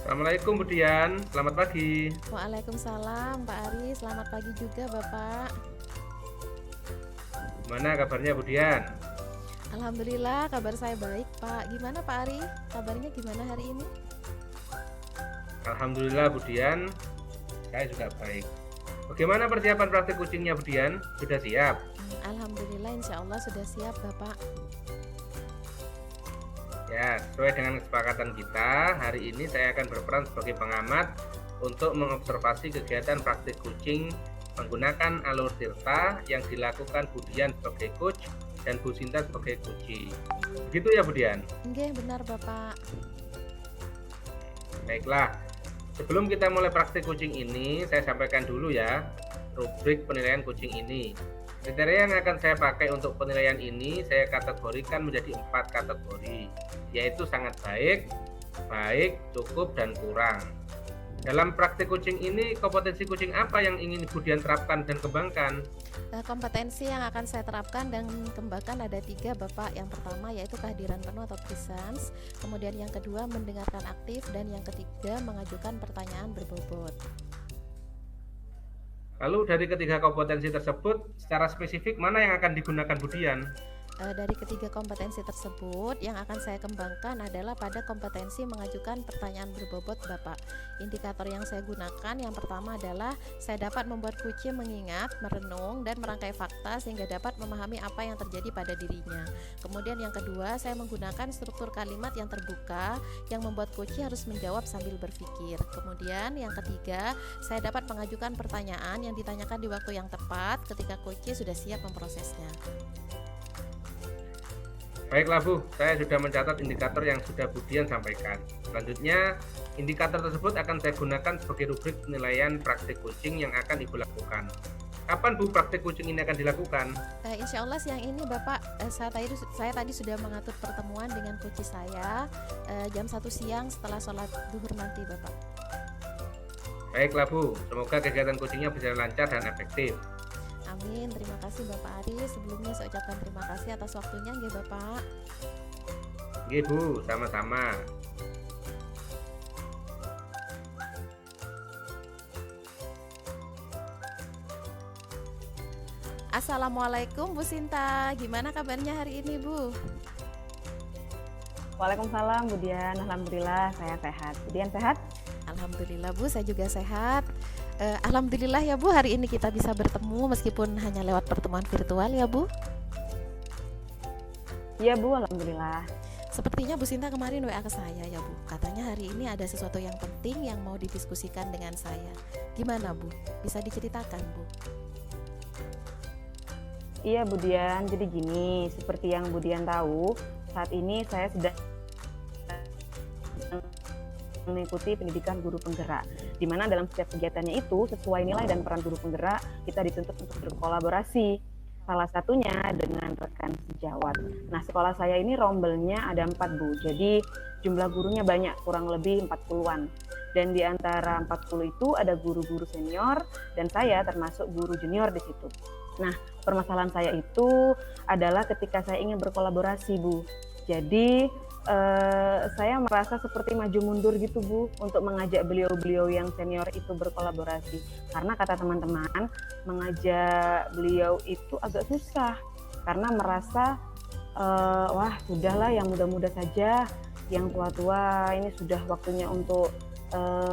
Assalamualaikum Bu Dian, selamat pagi. Waalaikumsalam Pak Ari, selamat pagi juga Bapak. Gimana kabarnya Bu Dian? Alhamdulillah kabar saya baik Pak. Gimana Pak Ari? Kabarnya gimana hari ini? Alhamdulillah Bu Dian, saya juga baik. Bagaimana persiapan praktik kucingnya Bu Dian? Sudah siap? Alhamdulillah insya Allah sudah siap Bapak. Ya, sesuai dengan kesepakatan kita, hari ini saya akan berperan sebagai pengamat untuk mengobservasi kegiatan praktik kucing menggunakan alur tirta yang dilakukan Bu Dian sebagai coach dan Bu Sinta sebagai coachee. Begitu ya Bu Dian? Nggih, benar Bapak. Baiklah, sebelum kita mulai praktik kucing ini, saya sampaikan dulu ya rubrik penilaian kucing ini. Kriteria yang akan saya pakai untuk penilaian ini saya kategorikan menjadi 4 kategori, yaitu sangat baik, baik, cukup, dan kurang. Dalam praktik kucing ini, kompetensi kucing apa yang ingin Ibu Dian terapkan dan kembangkan? Kompetensi yang akan saya terapkan dan kembangkan ada 3 Bapak. Yang pertama yaitu kehadiran penuh atau presence, kemudian yang kedua mendengarkan aktif, dan yang ketiga mengajukan pertanyaan berbobot. Lalu dari ketiga kompetensi tersebut, secara spesifik mana yang akan digunakan Bu Dian? Dari ketiga kompetensi tersebut, yang akan saya kembangkan adalah pada kompetensi mengajukan pertanyaan berbobot Bapak. Indikator yang saya gunakan yang pertama adalah saya dapat membuat kucing mengingat, merenung, dan merangkai fakta sehingga dapat memahami apa yang terjadi pada dirinya. Kemudian yang kedua, saya menggunakan struktur kalimat yang terbuka yang membuat kucing harus menjawab sambil berpikir. Kemudian yang ketiga, saya dapat mengajukan pertanyaan yang ditanyakan di waktu yang tepat ketika kucing sudah siap memprosesnya. Baiklah Bu, saya sudah mencatat indikator yang sudah Bu Dian sampaikan. Selanjutnya, indikator tersebut akan saya gunakan sebagai rubrik penilaian praktik kucing yang akan Ibu lakukan. Kapan Bu praktik kucing ini akan dilakukan? Insya Allah siang ini Bapak, saya tadi sudah mengatur pertemuan dengan kucing saya jam 1 siang setelah sholat duhur nanti Bapak. Baiklah Bu, semoga kegiatan kucingnya berjalan lancar dan efektif. Amin, terima kasih Bapak Ari. Sebelumnya saya ucapkan terima kasih atas waktunya nggih Bapak. Nggih Bu, sama-sama. Assalamualaikum Bu Sinta, gimana kabarnya hari ini Bu? Waalaikumsalam Bu Dian, alhamdulillah saya sehat. Bu Dian sehat? Alhamdulillah Bu, saya juga sehat. Alhamdulillah ya Bu, hari ini kita bisa bertemu meskipun hanya lewat pertemuan virtual ya Bu. Iya Bu, alhamdulillah. Sepertinya Bu Sinta kemarin WA ke saya ya Bu. Katanya hari ini ada sesuatu yang penting yang mau didiskusikan dengan saya. Gimana Bu? Bisa diceritakan Bu? Iya Bu Dian, jadi gini, seperti yang Bu Dian tahu, saat ini saya sedang mengikuti pendidikan guru penggerak, di mana dalam setiap kegiatannya itu sesuai nilai dan peran guru penggerak kita dituntut untuk berkolaborasi. Salah satunya dengan rekan sejawat. Nah, sekolah saya ini rombelnya ada 4 Bu, jadi jumlah gurunya banyak, kurang lebih 40-an. Dan di antara 40 itu ada guru-guru senior dan saya termasuk guru junior di situ. Nah, permasalahan saya itu adalah ketika saya ingin berkolaborasi Bu. Jadi saya merasa seperti maju mundur gitu Bu untuk mengajak beliau-beliau yang senior itu berkolaborasi, karena kata teman-teman mengajak beliau itu agak susah karena merasa wah sudahlah yang muda-muda saja, yang tua-tua ini sudah waktunya untuk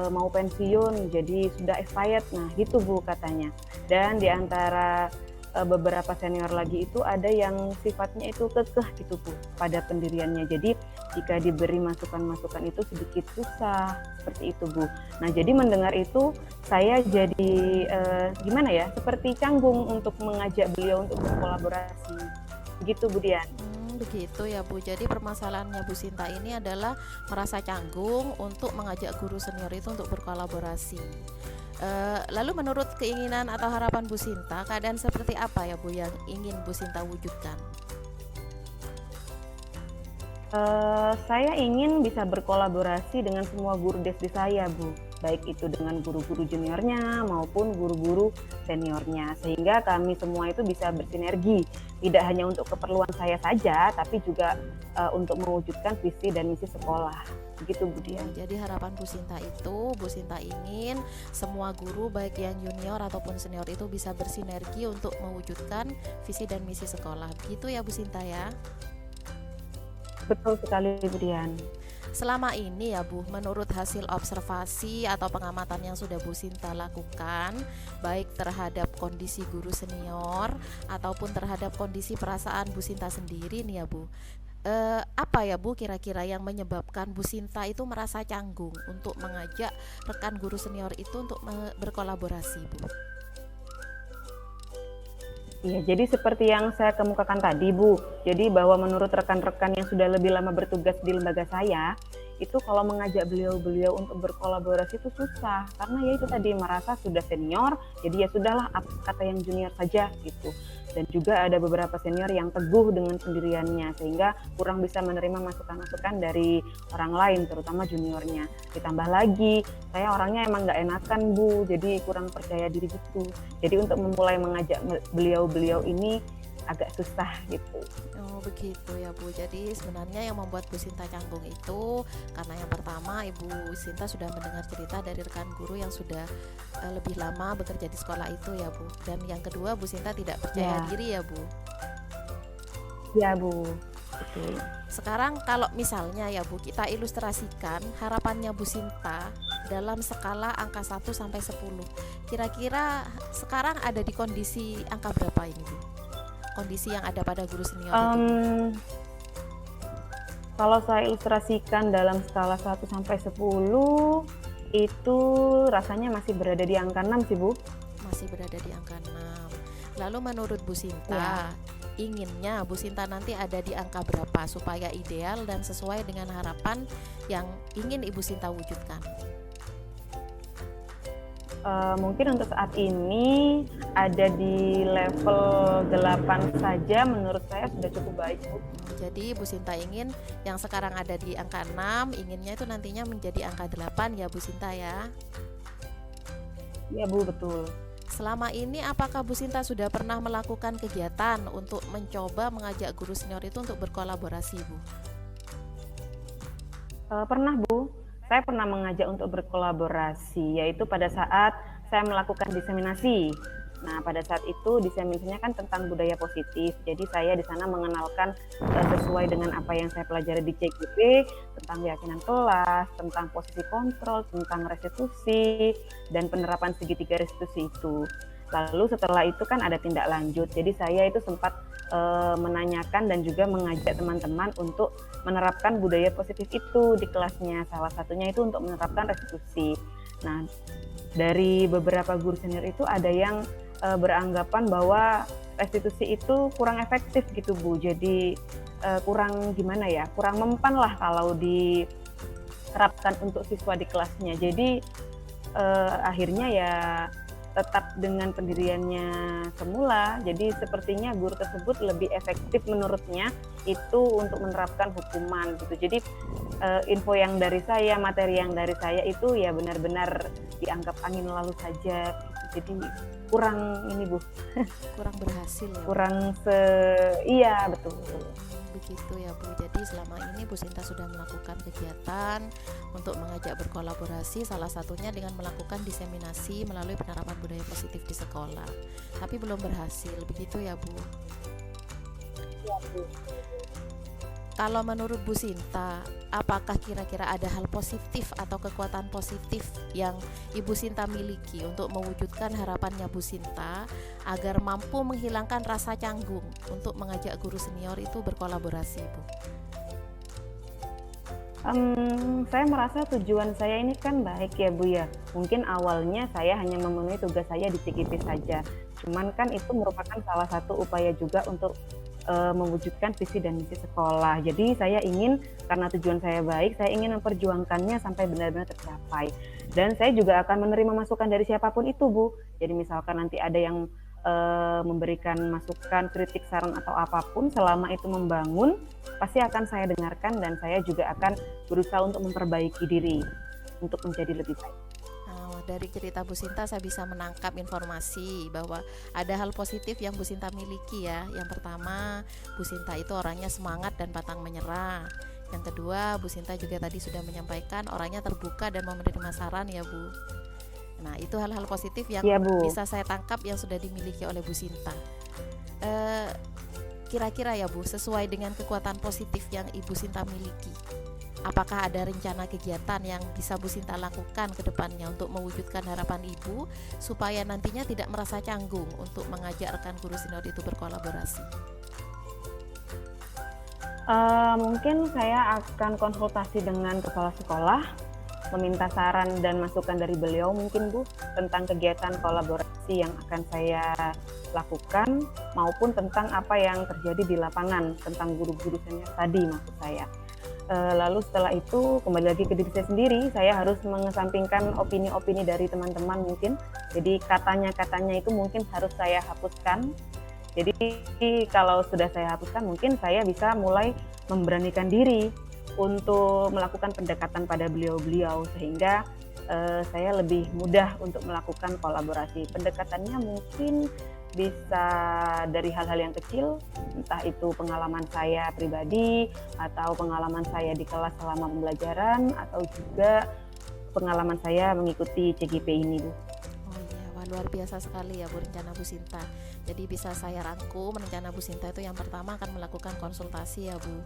mau pensiun jadi sudah expired, nah gitu Bu katanya. Dan di antara beberapa senior lagi itu ada yang sifatnya itu kekeh gitu Bu pada pendiriannya, jadi jika diberi masukan-masukan itu sedikit susah, seperti itu Bu. Nah jadi mendengar itu saya jadi gimana ya, seperti canggung untuk mengajak beliau untuk berkolaborasi begitu Bu Dian. Begitu ya Bu, jadi permasalahannya Bu Sinta ini adalah merasa canggung untuk mengajak guru senior itu untuk berkolaborasi. Lalu menurut keinginan atau harapan Bu Sinta, keadaan seperti apa ya Bu yang ingin Bu Sinta wujudkan? Saya ingin bisa berkolaborasi dengan semua guru desdi saya Bu, baik itu dengan guru-guru juniornya maupun guru-guru seniornya, sehingga kami semua itu bisa bersinergi, tidak hanya untuk keperluan saya saja, tapi juga untuk mewujudkan visi dan misi sekolah. Begitu Bu Dian. Jadi harapan Bu Sinta itu, Bu Sinta ingin semua guru baik yang junior ataupun senior itu bisa bersinergi untuk mewujudkan visi dan misi sekolah. Begitu ya Bu Sinta ya. Betul sekali Bu Dian. Selama ini ya Bu, menurut hasil observasi atau pengamatan yang sudah Bu Sinta lakukan, baik terhadap kondisi guru senior ataupun terhadap kondisi perasaan Bu Sinta sendiri nih ya Bu, apa ya Bu kira-kira yang menyebabkan Bu Sinta itu merasa canggung untuk mengajak rekan guru senior itu untuk berkolaborasi Bu? Iya, jadi seperti yang saya kemukakan tadi, Bu. Jadi bahwa menurut rekan-rekan yang sudah lebih lama bertugas di lembaga saya, itu kalau mengajak beliau-beliau untuk berkolaborasi itu susah. Karena ya itu tadi merasa sudah senior, jadi ya sudahlah kata yang junior saja gitu. Dan juga ada beberapa senior yang teguh dengan pendiriannya, sehingga kurang bisa menerima masukan-masukan dari orang lain, terutama juniornya. Ditambah lagi, saya orangnya emang nggak enakan Bu, jadi kurang percaya diri gitu. Jadi untuk memulai mengajak beliau-beliau ini agak susah gitu. Oh begitu ya Bu. Jadi sebenarnya yang membuat Bu Sinta canggung itu karena yang pertama Ibu Sinta sudah mendengar cerita dari rekan guru yang sudah lebih lama bekerja di sekolah itu ya Bu. Dan yang kedua Bu Sinta tidak percaya diri ya Bu. Ya Bu. Betul. Sekarang kalau misalnya ya Bu, kita ilustrasikan harapannya Bu Sinta dalam skala angka 1 sampai 10. Kira-kira sekarang ada di kondisi angka berapa ini Bu? Kondisi yang ada pada guru senior itu. Kalau saya ilustrasikan dalam skala 1 sampai 10 itu rasanya masih berada di angka 6 sih Bu. Masih berada di angka 6. Lalu menurut Bu Sinta, inginnya Bu Sinta nanti ada di angka berapa supaya ideal dan sesuai dengan harapan yang ingin Ibu Sinta wujudkan? Mungkin untuk saat ini ada di level 8 saja, menurut saya sudah cukup baik Bu. Jadi Bu Sinta ingin yang sekarang ada di angka 6, inginnya itu nantinya menjadi angka 8 ya Bu Sinta ya. Ya Bu, betul. Selama ini apakah Bu Sinta sudah pernah melakukan kegiatan untuk mencoba mengajak guru senior itu untuk berkolaborasi Bu? Pernah Bu. Saya pernah mengajak untuk berkolaborasi, yaitu pada saat saya melakukan diseminasi. Nah, pada saat itu diseminasinya kan tentang budaya positif. Jadi saya di sana mengenalkan sesuai dengan apa yang saya pelajari di CGP, tentang keyakinan kelas, tentang posisi kontrol, tentang restitusi, dan penerapan segitiga restitusi itu. Lalu setelah itu kan ada tindak lanjut. Jadi saya itu sempat menanyakan dan juga mengajak teman-teman untuk menerapkan budaya positif itu di kelasnya. Salah satunya itu untuk menerapkan restitusi. Nah, dari beberapa guru senior itu ada yang beranggapan bahwa restitusi itu kurang efektif gitu Bu. Jadi kurang gimana ya, kurang mempan lah kalau diterapkan untuk siswa di kelasnya. Jadi akhirnya ya tetap dengan pendiriannya semula. Jadi sepertinya guru tersebut lebih efektif menurutnya itu untuk menerapkan hukuman gitu. Jadi info yang dari saya, materi yang dari saya itu ya benar-benar dianggap angin lalu saja. Jadi kurang ini Bu. Kurang berhasil ya. Iya betul. Begitu ya Bu. Jadi selama ini Bu Sinta sudah melakukan kegiatan untuk mengajak berkolaborasi, salah satunya dengan melakukan diseminasi melalui penerapan budaya positif di sekolah. Tapi belum berhasil, begitu ya Bu? Ya Bu. Kalau menurut Bu Sinta, apakah kira-kira ada hal positif atau kekuatan positif yang Ibu Sinta miliki untuk mewujudkan harapannya Bu Sinta agar mampu menghilangkan rasa canggung untuk mengajak guru senior itu berkolaborasi, Bu? Saya merasa tujuan saya ini kan baik ya Bu ya. Mungkin awalnya saya hanya memenuhi tugas saya di CGP saja. Cuman kan itu merupakan salah satu upaya juga untuk mewujudkan visi dan misi sekolah. Jadi saya ingin, karena tujuan saya baik, saya ingin memperjuangkannya sampai benar-benar tercapai. Dan saya juga akan menerima masukan dari siapapun itu Bu. Jadi misalkan nanti ada yang memberikan masukan, kritik, saran atau apapun, selama itu membangun, pasti akan saya dengarkan dan saya juga akan berusaha untuk memperbaiki diri untuk menjadi lebih baik. Dari cerita Bu Sinta saya bisa menangkap informasi bahwa ada hal positif yang Bu Sinta miliki ya. Yang pertama, Bu Sinta itu orangnya semangat dan pantang menyerah. Yang kedua, Bu Sinta juga tadi sudah menyampaikan orangnya terbuka dan mau menerima saran ya Bu. Nah, itu hal-hal positif yang Iya, Bu. bisa saya tangkap yang sudah dimiliki oleh Bu Sinta. Kira-kira ya Bu, sesuai dengan kekuatan positif yang Ibu Sinta miliki, apakah ada rencana kegiatan yang bisa Bu Sinta lakukan ke depannya untuk mewujudkan harapan Ibu supaya nantinya tidak merasa canggung untuk mengajak rekan guru senior itu berkolaborasi? Mungkin saya akan konsultasi dengan kepala sekolah, meminta saran dan masukan dari beliau mungkin Bu tentang kegiatan kolaborasi yang akan saya lakukan maupun tentang apa yang terjadi di lapangan tentang guru-guru senior tadi maksud saya. Lalu setelah itu kembali lagi ke diri saya sendiri, saya harus mengesampingkan opini-opini dari teman-teman mungkin. Jadi katanya-katanya itu mungkin harus saya hapuskan. Jadi kalau sudah saya hapuskan mungkin saya bisa mulai memberanikan diri untuk melakukan pendekatan pada beliau-beliau sehingga saya lebih mudah untuk melakukan kolaborasi. Pendekatannya mungkin bisa dari hal-hal yang kecil, entah itu pengalaman saya pribadi atau pengalaman saya di kelas selama pembelajaran atau juga pengalaman saya mengikuti CGP ini, Bu. Oh iya, wah luar biasa sekali ya Bu rencana Bu Sinta. Jadi bisa saya rangkum rencana Bu Sinta itu yang pertama akan melakukan konsultasi ya Bu.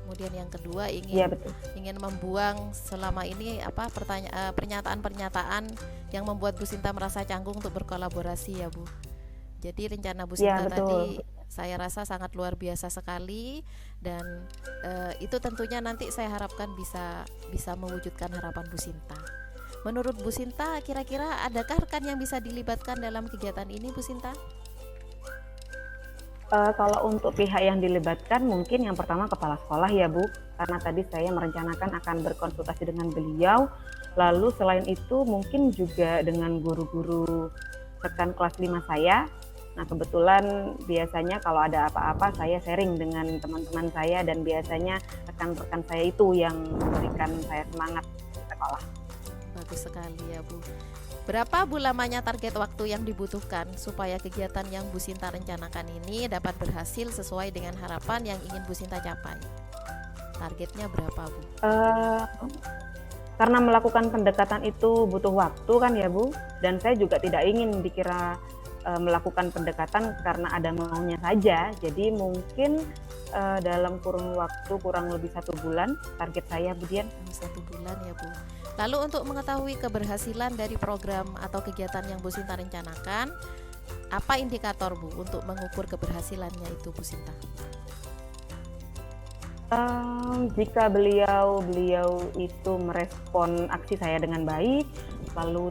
Kemudian yang kedua Iya, betul. ingin membuang selama ini pernyataan-pernyataan yang membuat Bu Sinta merasa canggung untuk berkolaborasi ya Bu. Jadi rencana Bu Iya, Sinta betul. tadi saya rasa sangat luar biasa sekali dan itu tentunya nanti saya harapkan bisa mewujudkan harapan Bu Sinta. Menurut Bu Sinta, kira-kira adakah rekan yang bisa dilibatkan dalam kegiatan ini Bu Sinta? Kalau untuk pihak yang dilibatkan mungkin yang pertama kepala sekolah ya Bu, karena tadi saya merencanakan akan berkonsultasi dengan beliau. Lalu selain itu mungkin juga dengan guru-guru rekan kelas 5 saya. Nah kebetulan biasanya kalau ada apa-apa saya sharing dengan teman-teman saya dan biasanya rekan-rekan saya itu yang memberikan saya semangat di sekolah. Bagus sekali ya Bu. Berapa Bu lamanya target waktu yang dibutuhkan supaya kegiatan yang Bu Sinta rencanakan ini dapat berhasil sesuai dengan harapan yang ingin Bu Sinta capai? Targetnya berapa Bu? Karena melakukan pendekatan itu butuh waktu kan ya Bu, dan saya juga tidak ingin dikira melakukan pendekatan karena ada maunya saja. Jadi mungkin dalam kurun waktu kurang lebih 1 bulan target saya Bu Dian. 1 bulan ya Bu. Lalu untuk mengetahui keberhasilan dari program atau kegiatan yang Bu Sinta rencanakan, apa indikator Bu untuk mengukur keberhasilannya itu Bu Sinta? Jika beliau itu merespon aksi saya dengan baik, lalu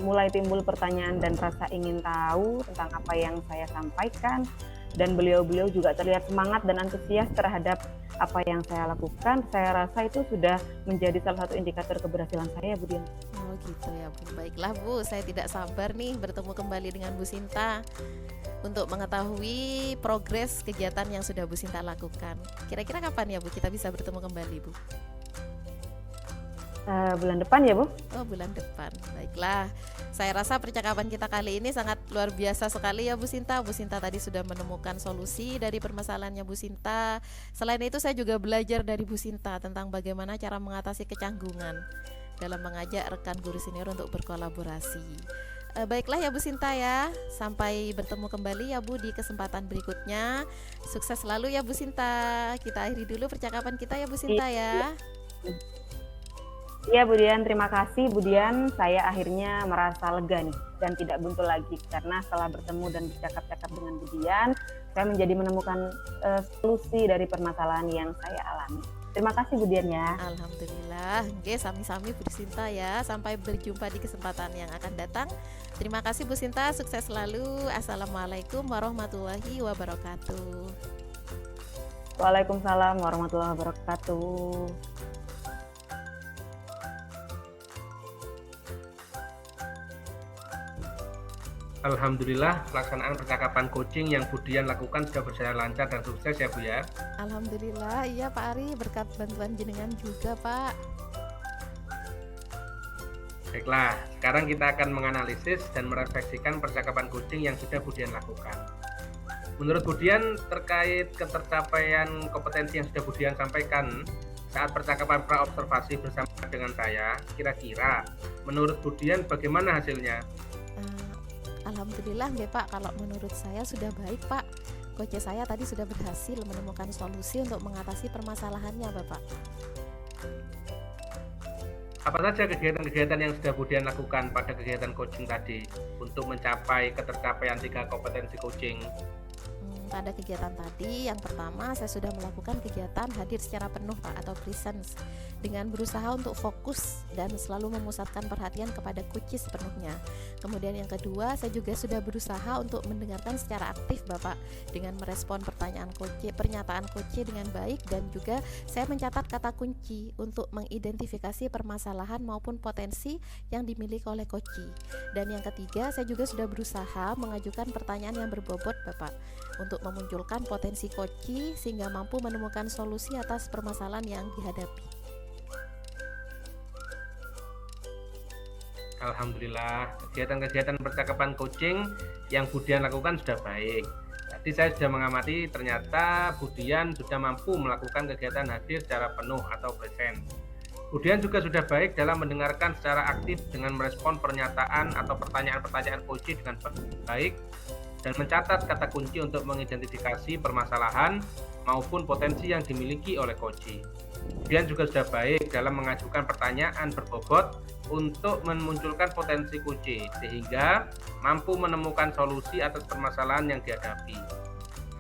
mulai timbul pertanyaan dan rasa ingin tahu tentang apa yang saya sampaikan, dan beliau juga terlihat semangat dan antusias terhadap apa yang saya lakukan, saya rasa itu sudah menjadi salah satu indikator keberhasilan saya, Bu Dian. Oh gitu ya Bu. Baiklah Bu, saya tidak sabar nih bertemu kembali dengan Bu Sinta untuk mengetahui progres kegiatan yang sudah Bu Sinta lakukan. Kira-kira kapan ya Bu kita bisa bertemu kembali Bu? Bulan depan ya Bu? Oh bulan depan, baiklah. Saya rasa percakapan kita kali ini sangat luar biasa sekali ya Bu Sinta. Bu Sinta tadi sudah menemukan solusi dari permasalahannya Bu Sinta. Selain itu saya juga belajar dari Bu Sinta tentang bagaimana cara mengatasi kecanggungan dalam mengajak rekan guru senior untuk berkolaborasi. Baiklah ya Bu Sinta ya, sampai bertemu kembali ya Bu di kesempatan berikutnya. Sukses selalu ya Bu Sinta. Kita akhiri dulu percakapan kita ya Bu Sinta ya. Iya Bu Dian, terima kasih Bu Dian. Saya akhirnya merasa lega nih dan tidak buntu lagi karena setelah bertemu dan bercakap-cakap dengan Bu Dian, saya menjadi menemukan solusi dari permasalahan yang saya alami. Terima kasih Bu Dian ya. Alhamdulillah. Oke, sami-sami Bu Sinta ya. Sampai berjumpa di kesempatan yang akan datang. Terima kasih Bu Sinta, sukses selalu. Assalamualaikum warahmatullahi wabarakatuh. Waalaikumsalam warahmatullahi wabarakatuh. Alhamdulillah pelaksanaan percakapan coaching yang Bu Dian lakukan sudah berjalan lancar dan sukses ya Bu ya. Alhamdulillah, iya Pak Ari, berkat bantuan jenengan juga Pak. Baiklah, sekarang kita akan menganalisis dan merefleksikan percakapan coaching yang sudah Bu Dian lakukan. Menurut Bu Dian terkait ketercapaian kompetensi yang sudah Bu Dian sampaikan, saat percakapan pra-observasi bersama dengan saya, kira-kira menurut Budian bagaimana hasilnya? Alhamdulillah nggih Pak, kalau menurut saya sudah baik Pak. Coach saya tadi sudah berhasil menemukan solusi untuk mengatasi permasalahannya Bapak. Apa saja kegiatan-kegiatan yang sudah Budian lakukan pada kegiatan coaching tadi untuk mencapai ketercapaian 3 kompetensi coaching? Pada kegiatan tadi, yang pertama saya sudah melakukan kegiatan hadir secara penuh Pak atau presence dengan berusaha untuk fokus dan selalu memusatkan perhatian kepada kunci sepenuhnya. Kemudian yang kedua, saya juga sudah berusaha untuk mendengarkan secara aktif Bapak dengan merespon pernyataan kunci dengan baik, dan juga saya mencatat kata kunci untuk mengidentifikasi permasalahan maupun potensi yang dimiliki oleh kunci. Dan yang ketiga, saya juga sudah berusaha mengajukan pertanyaan yang berbobot Bapak untuk memunculkan potensi kunci sehingga mampu menemukan solusi atas permasalahan yang dihadapi. Alhamdulillah, kegiatan-kegiatan percakapan coaching yang Budian lakukan sudah baik. Tadi saya sudah mengamati, ternyata Budian sudah mampu melakukan kegiatan hadir secara penuh atau present. Budian juga sudah baik dalam mendengarkan secara aktif dengan merespon pernyataan atau pertanyaan-pertanyaan coaching dengan baik, dan mencatat kata kunci untuk mengidentifikasi permasalahan maupun potensi yang dimiliki oleh coach. Budian juga sudah baik dalam mengajukan pertanyaan berbobot untuk memunculkan potensi coach, sehingga mampu menemukan solusi atas permasalahan yang dihadapi.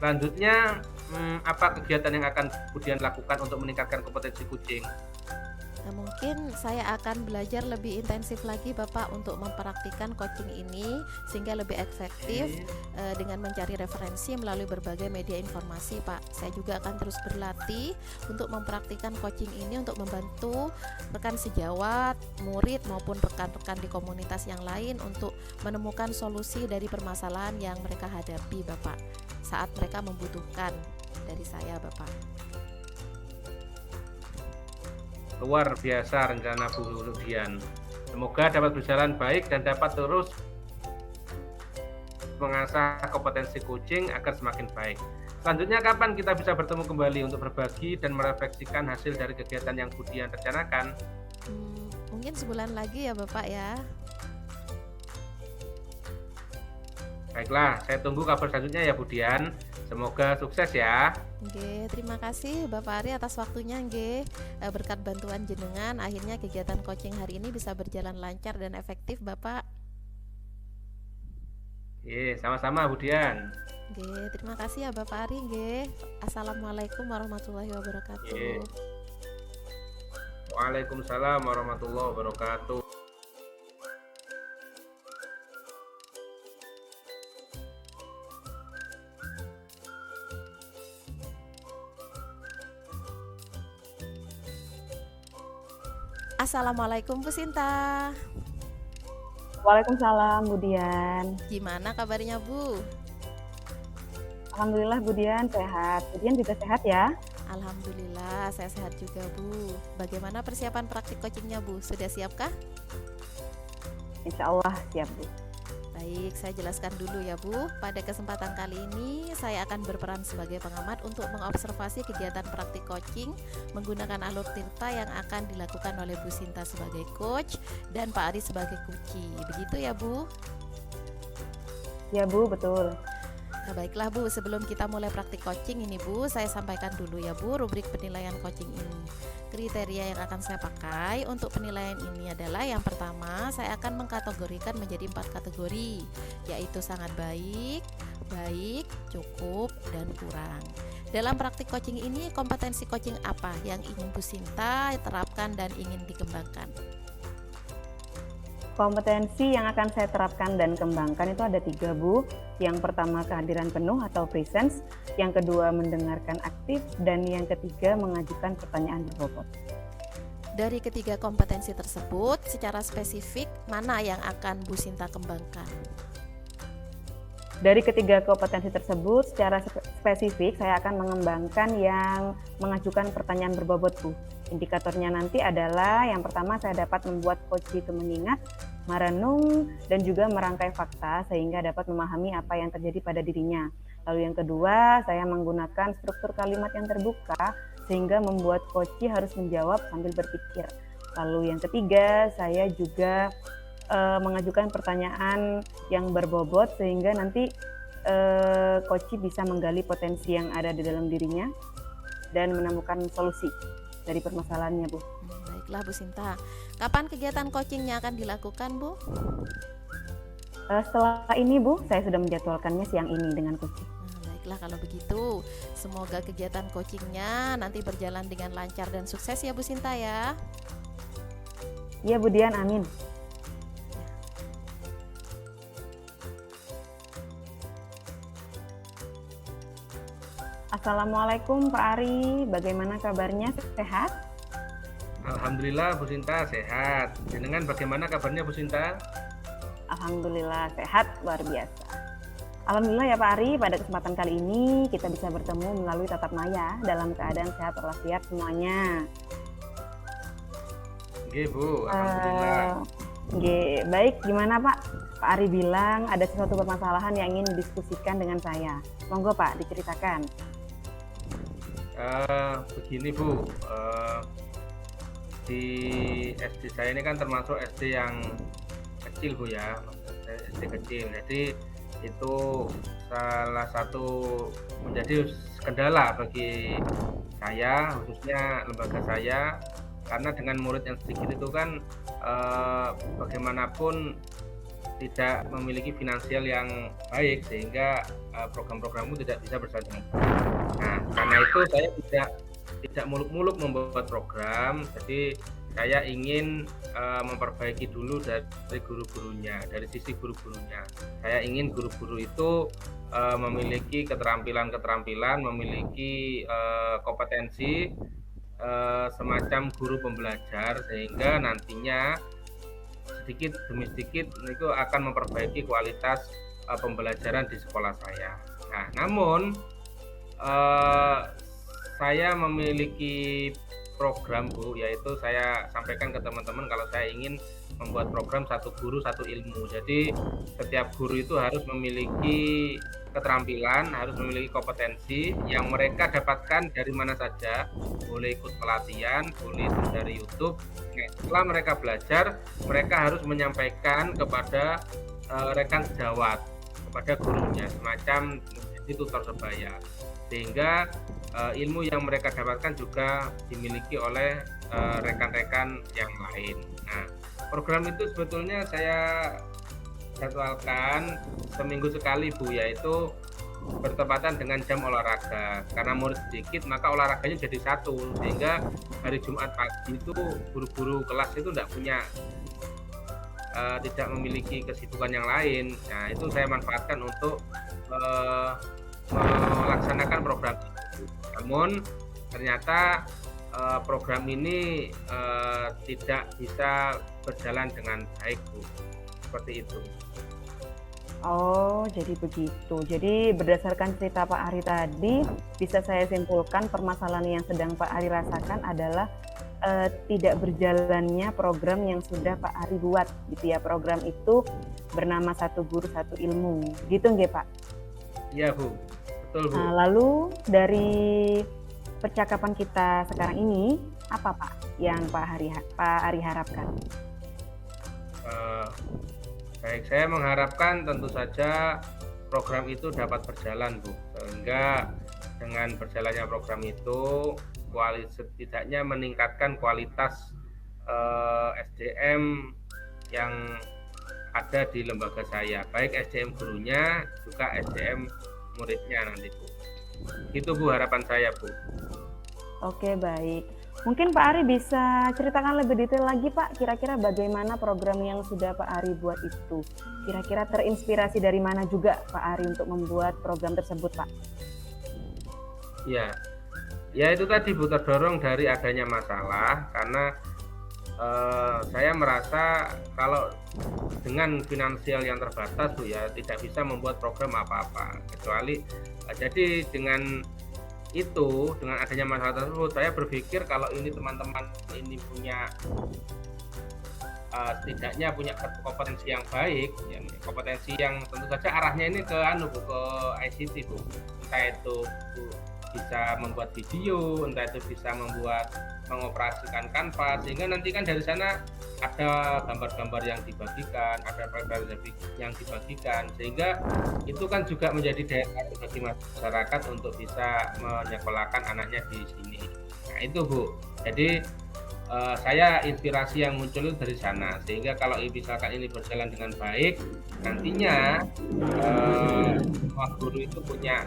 Selanjutnya, apa kegiatan yang akan Budian lakukan untuk meningkatkan kompetensi coaching? Mungkin saya akan belajar lebih intensif lagi Bapak untuk mempraktikkan coaching ini sehingga lebih efektif dengan mencari referensi melalui berbagai media informasi Pak. Saya juga akan terus berlatih untuk mempraktikkan coaching ini untuk membantu rekan sejawat, murid maupun rekan-rekan di komunitas yang lain untuk menemukan solusi dari permasalahan yang mereka hadapi Bapak saat mereka membutuhkan dari saya Bapak. Luar biasa rencana Bu Budian. Semoga dapat berjalan baik dan dapat terus mengasah kompetensi coaching agar semakin baik. Selanjutnya, kapan kita bisa bertemu kembali untuk berbagi dan merefleksikan hasil dari kegiatan yang Budian rencanakan? Mungkin sebulan lagi ya Bapak ya. Baiklah, saya tunggu kabar selanjutnya ya Budian. Semoga sukses ya. Nggih, terima kasih Bapak Ari atas waktunya nggih. Berkat bantuan jenengan akhirnya kegiatan coaching hari ini bisa berjalan lancar dan efektif Bapak. Sama-sama Budian. Nggih, terima kasih ya Bapak Ari nggih. Assalamualaikum warahmatullahi wabarakatuh. Waalaikumsalam warahmatullahi wabarakatuh. Assalamualaikum Bu Sinta. Waalaikumsalam Budian. Gimana kabarnya Bu? Alhamdulillah Budian sehat. Budian juga sehat ya? Alhamdulillah saya sehat juga Bu. Bagaimana persiapan praktik coachingnya Bu? Sudah siapkah? Insya Allah siap Bu. Baik, saya jelaskan dulu ya Bu. Pada kesempatan kali ini saya akan berperan sebagai pengamat untuk mengobservasi kegiatan praktik coaching menggunakan alur tirta yang akan dilakukan oleh Bu Sinta sebagai coach dan Pak Ari sebagai kunci. Begitu ya Bu? Ya Bu, betul. Nah, baiklah Bu, sebelum kita mulai praktik coaching ini Bu, saya sampaikan dulu ya Bu rubrik penilaian coaching ini. Kriteria yang akan saya pakai untuk penilaian ini adalah yang pertama, saya akan mengkategorikan menjadi 4 kategori, yaitu sangat baik, baik, cukup, dan kurang. Dalam praktik coaching ini, kompetensi coaching apa yang ingin Bu Sinta terapkan dan ingin dikembangkan? Kompetensi yang akan saya terapkan dan kembangkan itu ada 3 Bu. Yang pertama kehadiran penuh atau presence, yang kedua mendengarkan aktif, dan yang ketiga mengajukan pertanyaan berbobot. Dari ketiga kompetensi tersebut, secara spesifik mana yang akan Bu Sinta kembangkan? Dari ketiga kompetensi tersebut, secara spesifik saya akan mengembangkan yang mengajukan pertanyaan berbobot Bu. Indikatornya nanti adalah yang pertama saya dapat membuat coach itu mengingat, merenung, dan juga merangkai fakta sehingga dapat memahami apa yang terjadi pada dirinya. Lalu yang kedua, saya menggunakan struktur kalimat yang terbuka sehingga membuat coach harus menjawab sambil berpikir. Lalu yang ketiga, saya juga mengajukan pertanyaan yang berbobot sehingga nanti coach bisa menggali potensi yang ada di dalam dirinya dan menemukan solusi dari permasalahannya, Bu. Baiklah Bu Sinta, kapan kegiatan coachingnya akan dilakukan, Bu? Setelah ini, Bu, saya sudah menjadwalkannya siang ini dengan coach. Baiklah kalau begitu, semoga kegiatan coachingnya nanti berjalan dengan lancar dan sukses ya Bu Sinta ya. Iya Bu Dian, amin. Assalamualaikum Pak Ari, bagaimana kabarnya? Sehat? Alhamdulillah Bu Sinta sehat. Jenengan bagaimana kabarnya Bu Sinta? Alhamdulillah sehat, luar biasa. Alhamdulillah ya Pak Ari, pada kesempatan kali ini kita bisa bertemu melalui tatap maya dalam keadaan sehat walafiat semuanya. Oke Bu, alhamdulillah. Baik, gimana Pak? Pak Ari bilang ada sesuatu permasalahan yang ingin didiskusikan dengan saya. Monggo Pak, diceritakan. Begini Bu, di SD saya ini kan termasuk SD yang kecil Bu ya, SD kecil. Jadi itu salah satu menjadi kendala bagi saya, khususnya lembaga saya, karena dengan murid yang sedikit itu kan bagaimanapun tidak memiliki finansial yang baik sehingga program-programmu tidak bisa berjalan dengan baik. Nah, karena itu saya tidak muluk-muluk membuat program, jadi saya ingin memperbaiki dulu dari guru-gurunya, dari sisi guru-gurunya. Saya ingin guru-guru itu memiliki keterampilan-keterampilan, memiliki kompetensi semacam guru pembelajar, sehingga nantinya sedikit demi sedikit itu akan memperbaiki kualitas pembelajaran di sekolah saya. Nah, namun saya memiliki program Bu, yaitu saya sampaikan ke teman-teman kalau saya ingin membuat program satu guru satu ilmu. Jadi setiap guru itu harus memiliki keterampilan, harus memiliki kompetensi yang mereka dapatkan dari mana saja. Boleh ikut pelatihan, boleh itu dari YouTube. Nah, setelah mereka belajar, mereka harus menyampaikan kepada rekan sejawat, kepada gurunya, semacam menjadi tutor sebaya, sehingga ilmu yang mereka dapatkan juga dimiliki oleh rekan-rekan yang lain. Nah, program itu sebetulnya saya jadwalkan seminggu sekali Bu, yaitu bertepatan dengan jam olahraga. Karena murid sedikit maka olahraganya jadi satu, sehingga hari Jumat pagi itu guru-guru kelas itu tidak memiliki kesibukan yang lain. Nah, itu saya manfaatkan untuk melaksanakan program itu. Namun ternyata program ini tidak bisa berjalan dengan baik Bu, seperti itu. Oh, jadi begitu. Jadi berdasarkan cerita Pak Ari tadi, bisa saya simpulkan permasalahan yang sedang Pak Ari rasakan adalah tidak berjalannya program yang sudah Pak Ari buat, gitu ya. Program itu bernama Satu Guru Satu Ilmu, gitu nggih Pak? Iya Bu, betul Bu. Nah, lalu dari percakapan kita sekarang ini, apa Pak yang Pak Ari harapkan? Baik, saya mengharapkan tentu saja program itu dapat berjalan Bu, sehingga dengan berjalannya program itu setidaknya meningkatkan kualitas SDM yang ada di lembaga saya, baik SDM gurunya juga SDM muridnya nanti Bu. Itu Bu harapan saya Bu. Oke, baik. Mungkin Pak Ari bisa ceritakan lebih detail lagi Pak, kira-kira bagaimana program yang sudah Pak Ari buat itu? Kira-kira terinspirasi dari mana juga Pak Ari untuk membuat program tersebut Pak? Ya itu tadi Bu, terdorong dari adanya masalah, karena saya merasa kalau dengan finansial yang terbatas Bu ya, tidak bisa membuat program apa-apa, kecuali jadi dengan itu, dengan adanya masalah tersebut, saya berpikir kalau ini teman-teman ini punya setidaknya punya kompetensi yang baik, kompetensi yang tentu saja arahnya ini ke ke ICT Bu, entah itu Bu, bisa membuat video, entah itu bisa mengoperasikan Canva, sehingga nanti kan dari sana ada gambar-gambar yang dibagikan, ada presentation yang dibagikan, sehingga itu kan juga menjadi daya tarik bagi masyarakat untuk bisa menyekolahkan anaknya di sini. Nah itu Bu, jadi saya inspirasi yang muncul itu dari sana, sehingga kalau misalkan ini berjalan dengan baik, nantinya semua guru itu punya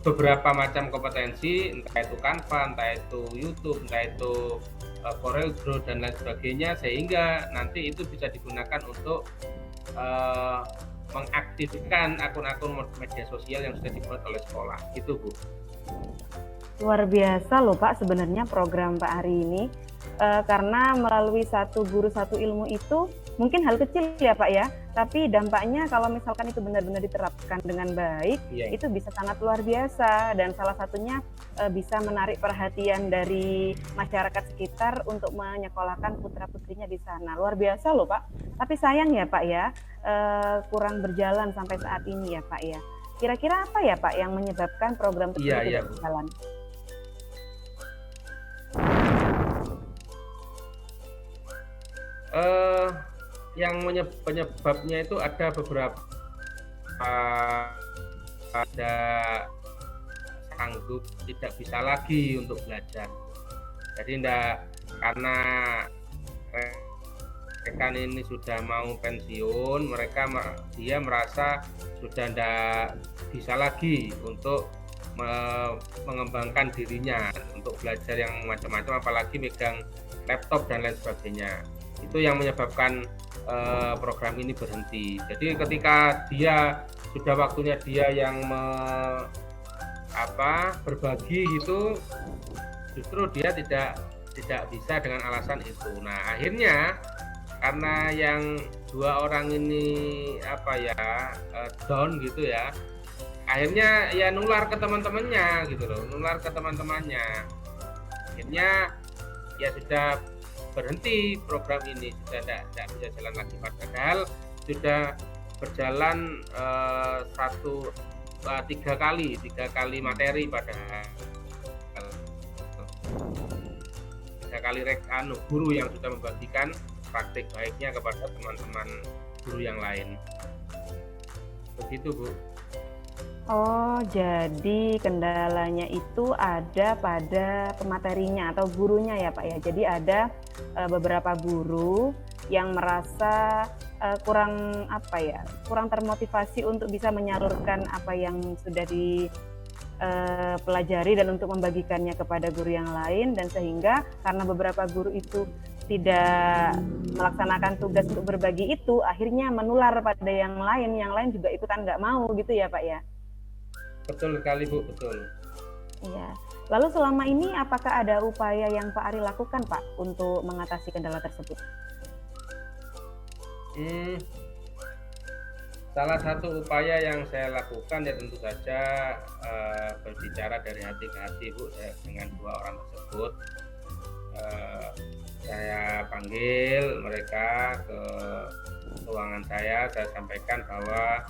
beberapa macam kompetensi, entah itu Canva, entah itu YouTube, entah itu Corel Draw dan lain sebagainya, sehingga nanti itu bisa digunakan untuk mengaktifkan akun-akun media sosial yang sudah dibuat oleh sekolah, gitu Bu. Luar biasa loh Pak sebenarnya program Pak Ari ini, karena melalui satu guru satu ilmu itu mungkin hal kecil ya Pak ya, tapi dampaknya kalau misalkan itu benar-benar diterapkan dengan baik, itu bisa sangat luar biasa, dan salah satunya bisa menarik perhatian dari masyarakat sekitar untuk menyekolahkan putra-putrinya di sana. Luar biasa loh Pak, tapi sayang ya Pak ya, kurang berjalan sampai saat ini ya Pak ya. Kira-kira apa ya Pak yang menyebabkan program tersebut tidak berjalan? Yang penyebabnya itu ada beberapa, ada sanggup tidak bisa lagi untuk belajar. Jadi karena rekan ini sudah mau pensiun, dia merasa sudah tidak bisa lagi untuk mengembangkan dirinya untuk belajar yang macam-macam, apalagi megang laptop dan lain sebagainya. Itu yang menyebabkan program ini berhenti. Jadi ketika dia sudah waktunya dia yang berbagi itu, justru dia tidak bisa dengan alasan itu. Nah akhirnya karena yang dua orang ini down gitu ya, akhirnya ya nular ke teman-temannya gitu loh, akhirnya ya sudah berhenti program ini, sudah tidak bisa jalan lagi, padahal sudah berjalan tiga kali materi, padahal 3 kali guru yang sudah membagikan praktik baiknya kepada teman-teman guru yang lain. Begitu Bu. Oh, jadi kendalanya itu ada pada pematerinya atau gurunya ya Pak ya. Jadi ada beberapa guru yang merasa kurang termotivasi untuk bisa menyalurkan apa yang sudah dipelajari dan untuk membagikannya kepada guru yang lain, dan sehingga karena beberapa guru itu tidak melaksanakan tugas untuk berbagi itu, akhirnya menular pada yang lain juga ikutan nggak mau gitu ya Pak ya. Betul sekali Bu, betul. Iya. Lalu selama ini apakah ada upaya yang Pak Ari lakukan Pak untuk mengatasi kendala tersebut? Salah satu upaya yang saya lakukan ya tentu saja berbicara dari hati ke hati Bu, dengan dua orang tersebut. Saya panggil mereka ke ruangan saya sampaikan bahwa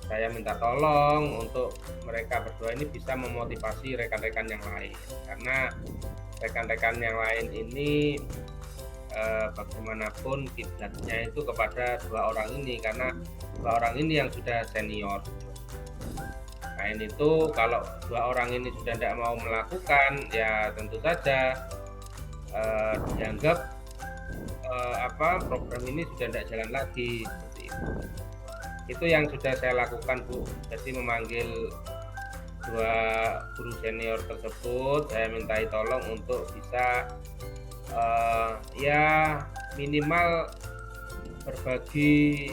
saya minta tolong untuk mereka berdua ini bisa memotivasi rekan-rekan yang lain, karena rekan-rekan yang lain ini bagaimanapun kiblatnya itu kepada dua orang ini, karena dua orang ini yang sudah senior. Selain itu kalau dua orang ini sudah tidak mau melakukan, ya tentu saja dianggap program ini sudah tidak jalan lagi, seperti itu. Itu yang sudah saya lakukan Bu, jadi memanggil dua guru senior tersebut, saya mintai tolong untuk bisa ya minimal berbagi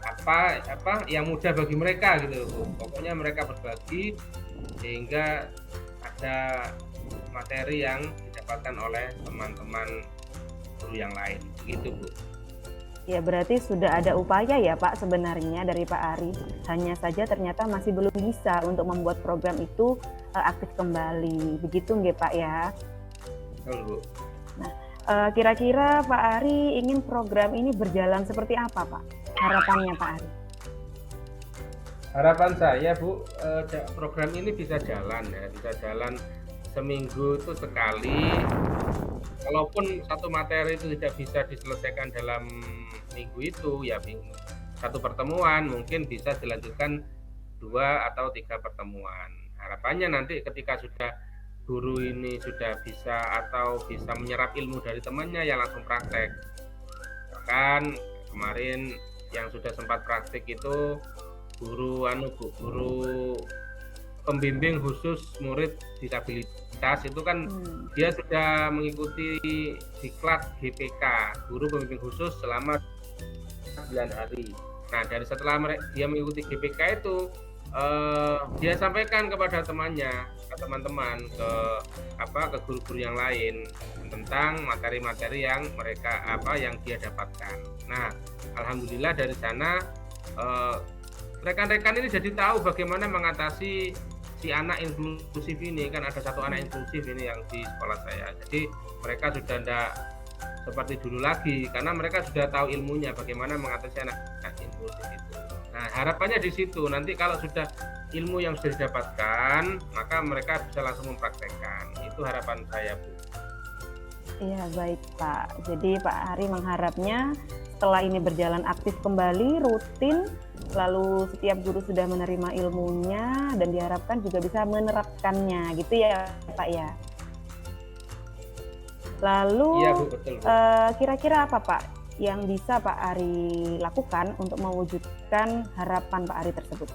apa yang mudah bagi mereka gitu Bu. Pokoknya mereka berbagi sehingga ada materi yang didapatkan oleh teman-teman guru yang lain, gitu Bu. Ya, berarti sudah ada upaya ya Pak sebenarnya dari Pak Ari. Hanya saja ternyata masih belum bisa untuk membuat program itu aktif kembali. Begitu nggih Pak ya? Betul Bu. Nah, kira-kira Pak Ari ingin program ini berjalan seperti apa Pak? Harapannya Pak Ari? Harapan saya Bu, program ini bisa jalan ya, bisa jalan seminggu itu sekali. Kalaupun satu materi itu tidak bisa diselesaikan dalam minggu itu, ya satu pertemuan mungkin bisa dilanjutkan 2 atau 3 pertemuan. Harapannya nanti ketika sudah guru ini sudah bisa atau bisa menyerap ilmu dari temannya ya langsung praktek. Bahkan kemarin yang sudah sempat praktek itu guru pembimbing khusus murid disabilitas itu kan dia sudah mengikuti diklat GPK, guru pembimbing khusus selama 9 hari. Nah, dari setelah dia mengikuti GPK itu dia sampaikan kepada temannya, ke teman-teman, ke guru-guru yang lain tentang materi-materi yang yang dia dapatkan. Nah, alhamdulillah dari sana rekan-rekan ini jadi tahu bagaimana mengatasi si anak inklusif ini. Kan ada satu anak inklusif ini yang di sekolah saya. Jadi mereka sudah tidak seperti dulu lagi karena mereka sudah tahu ilmunya bagaimana mengatasi anak inklusif itu. Nah, harapannya di situ. Nanti kalau sudah ilmu yang sudah didapatkan, maka mereka bisa langsung mempraktekkan. Itu harapan saya, Bu. Iya, baik Pak. Jadi Pak Ari mengharapnya setelah ini berjalan aktif kembali, rutin, lalu setiap guru sudah menerima ilmunya dan diharapkan juga bisa menerapkannya, gitu ya Pak ya. Lalu Iya, Bu, betul, Bu. Kira-kira apa Pak yang bisa Pak Ari lakukan untuk mewujudkan harapan Pak Ari tersebut?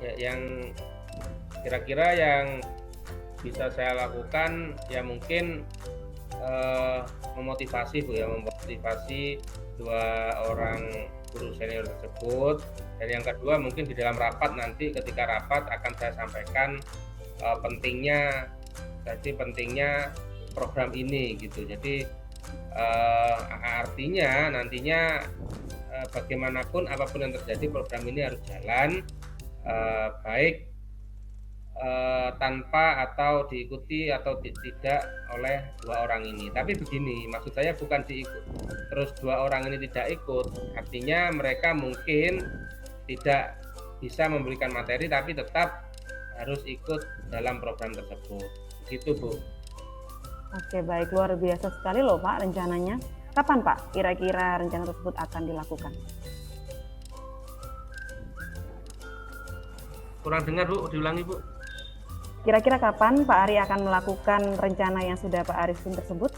Ya, yang kira-kira yang bisa saya lakukan ya mungkin memotivasi Bu ya, memotivasi 2 orang guru senior tersebut. Dan yang kedua mungkin di dalam rapat nanti ketika rapat akan saya sampaikan pentingnya program ini gitu. Jadi artinya nantinya bagaimanapun apapun yang terjadi program ini harus jalan baik tanpa atau diikuti atau tidak oleh 2 orang ini. Tapi begini, maksud saya bukan diikut terus 2 orang ini tidak ikut, artinya mereka mungkin tidak bisa memberikan materi tapi tetap harus ikut dalam program tersebut. Gitu, Bu. Oke, baik, luar biasa sekali loh Pak rencananya. Kapan Pak kira-kira rencana tersebut akan dilakukan? Kurang dengar, Bu, diulangi, Bu. Kira-kira kapan Pak Ari akan melakukan rencana yang sudah Pak Ari susun tersebut?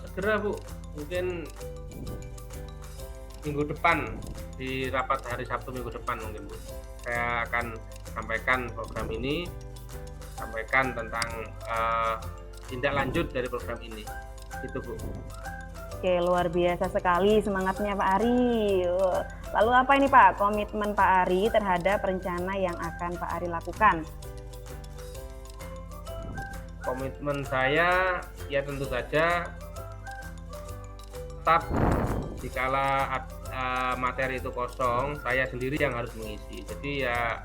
Segera, Bu. Mungkin minggu depan, di rapat hari Sabtu minggu depan mungkin, Bu. Saya akan sampaikan program ini, sampaikan tentang tindak lanjut dari program ini. Gitu, Bu. Oke, luar biasa sekali semangatnya Pak Ari. Lalu apa ini Pak komitmen Pak Ari terhadap rencana yang akan Pak Ari lakukan? Komitmen saya ya tentu saja tetap dikala materi itu kosong, saya sendiri yang harus mengisi. Jadi ya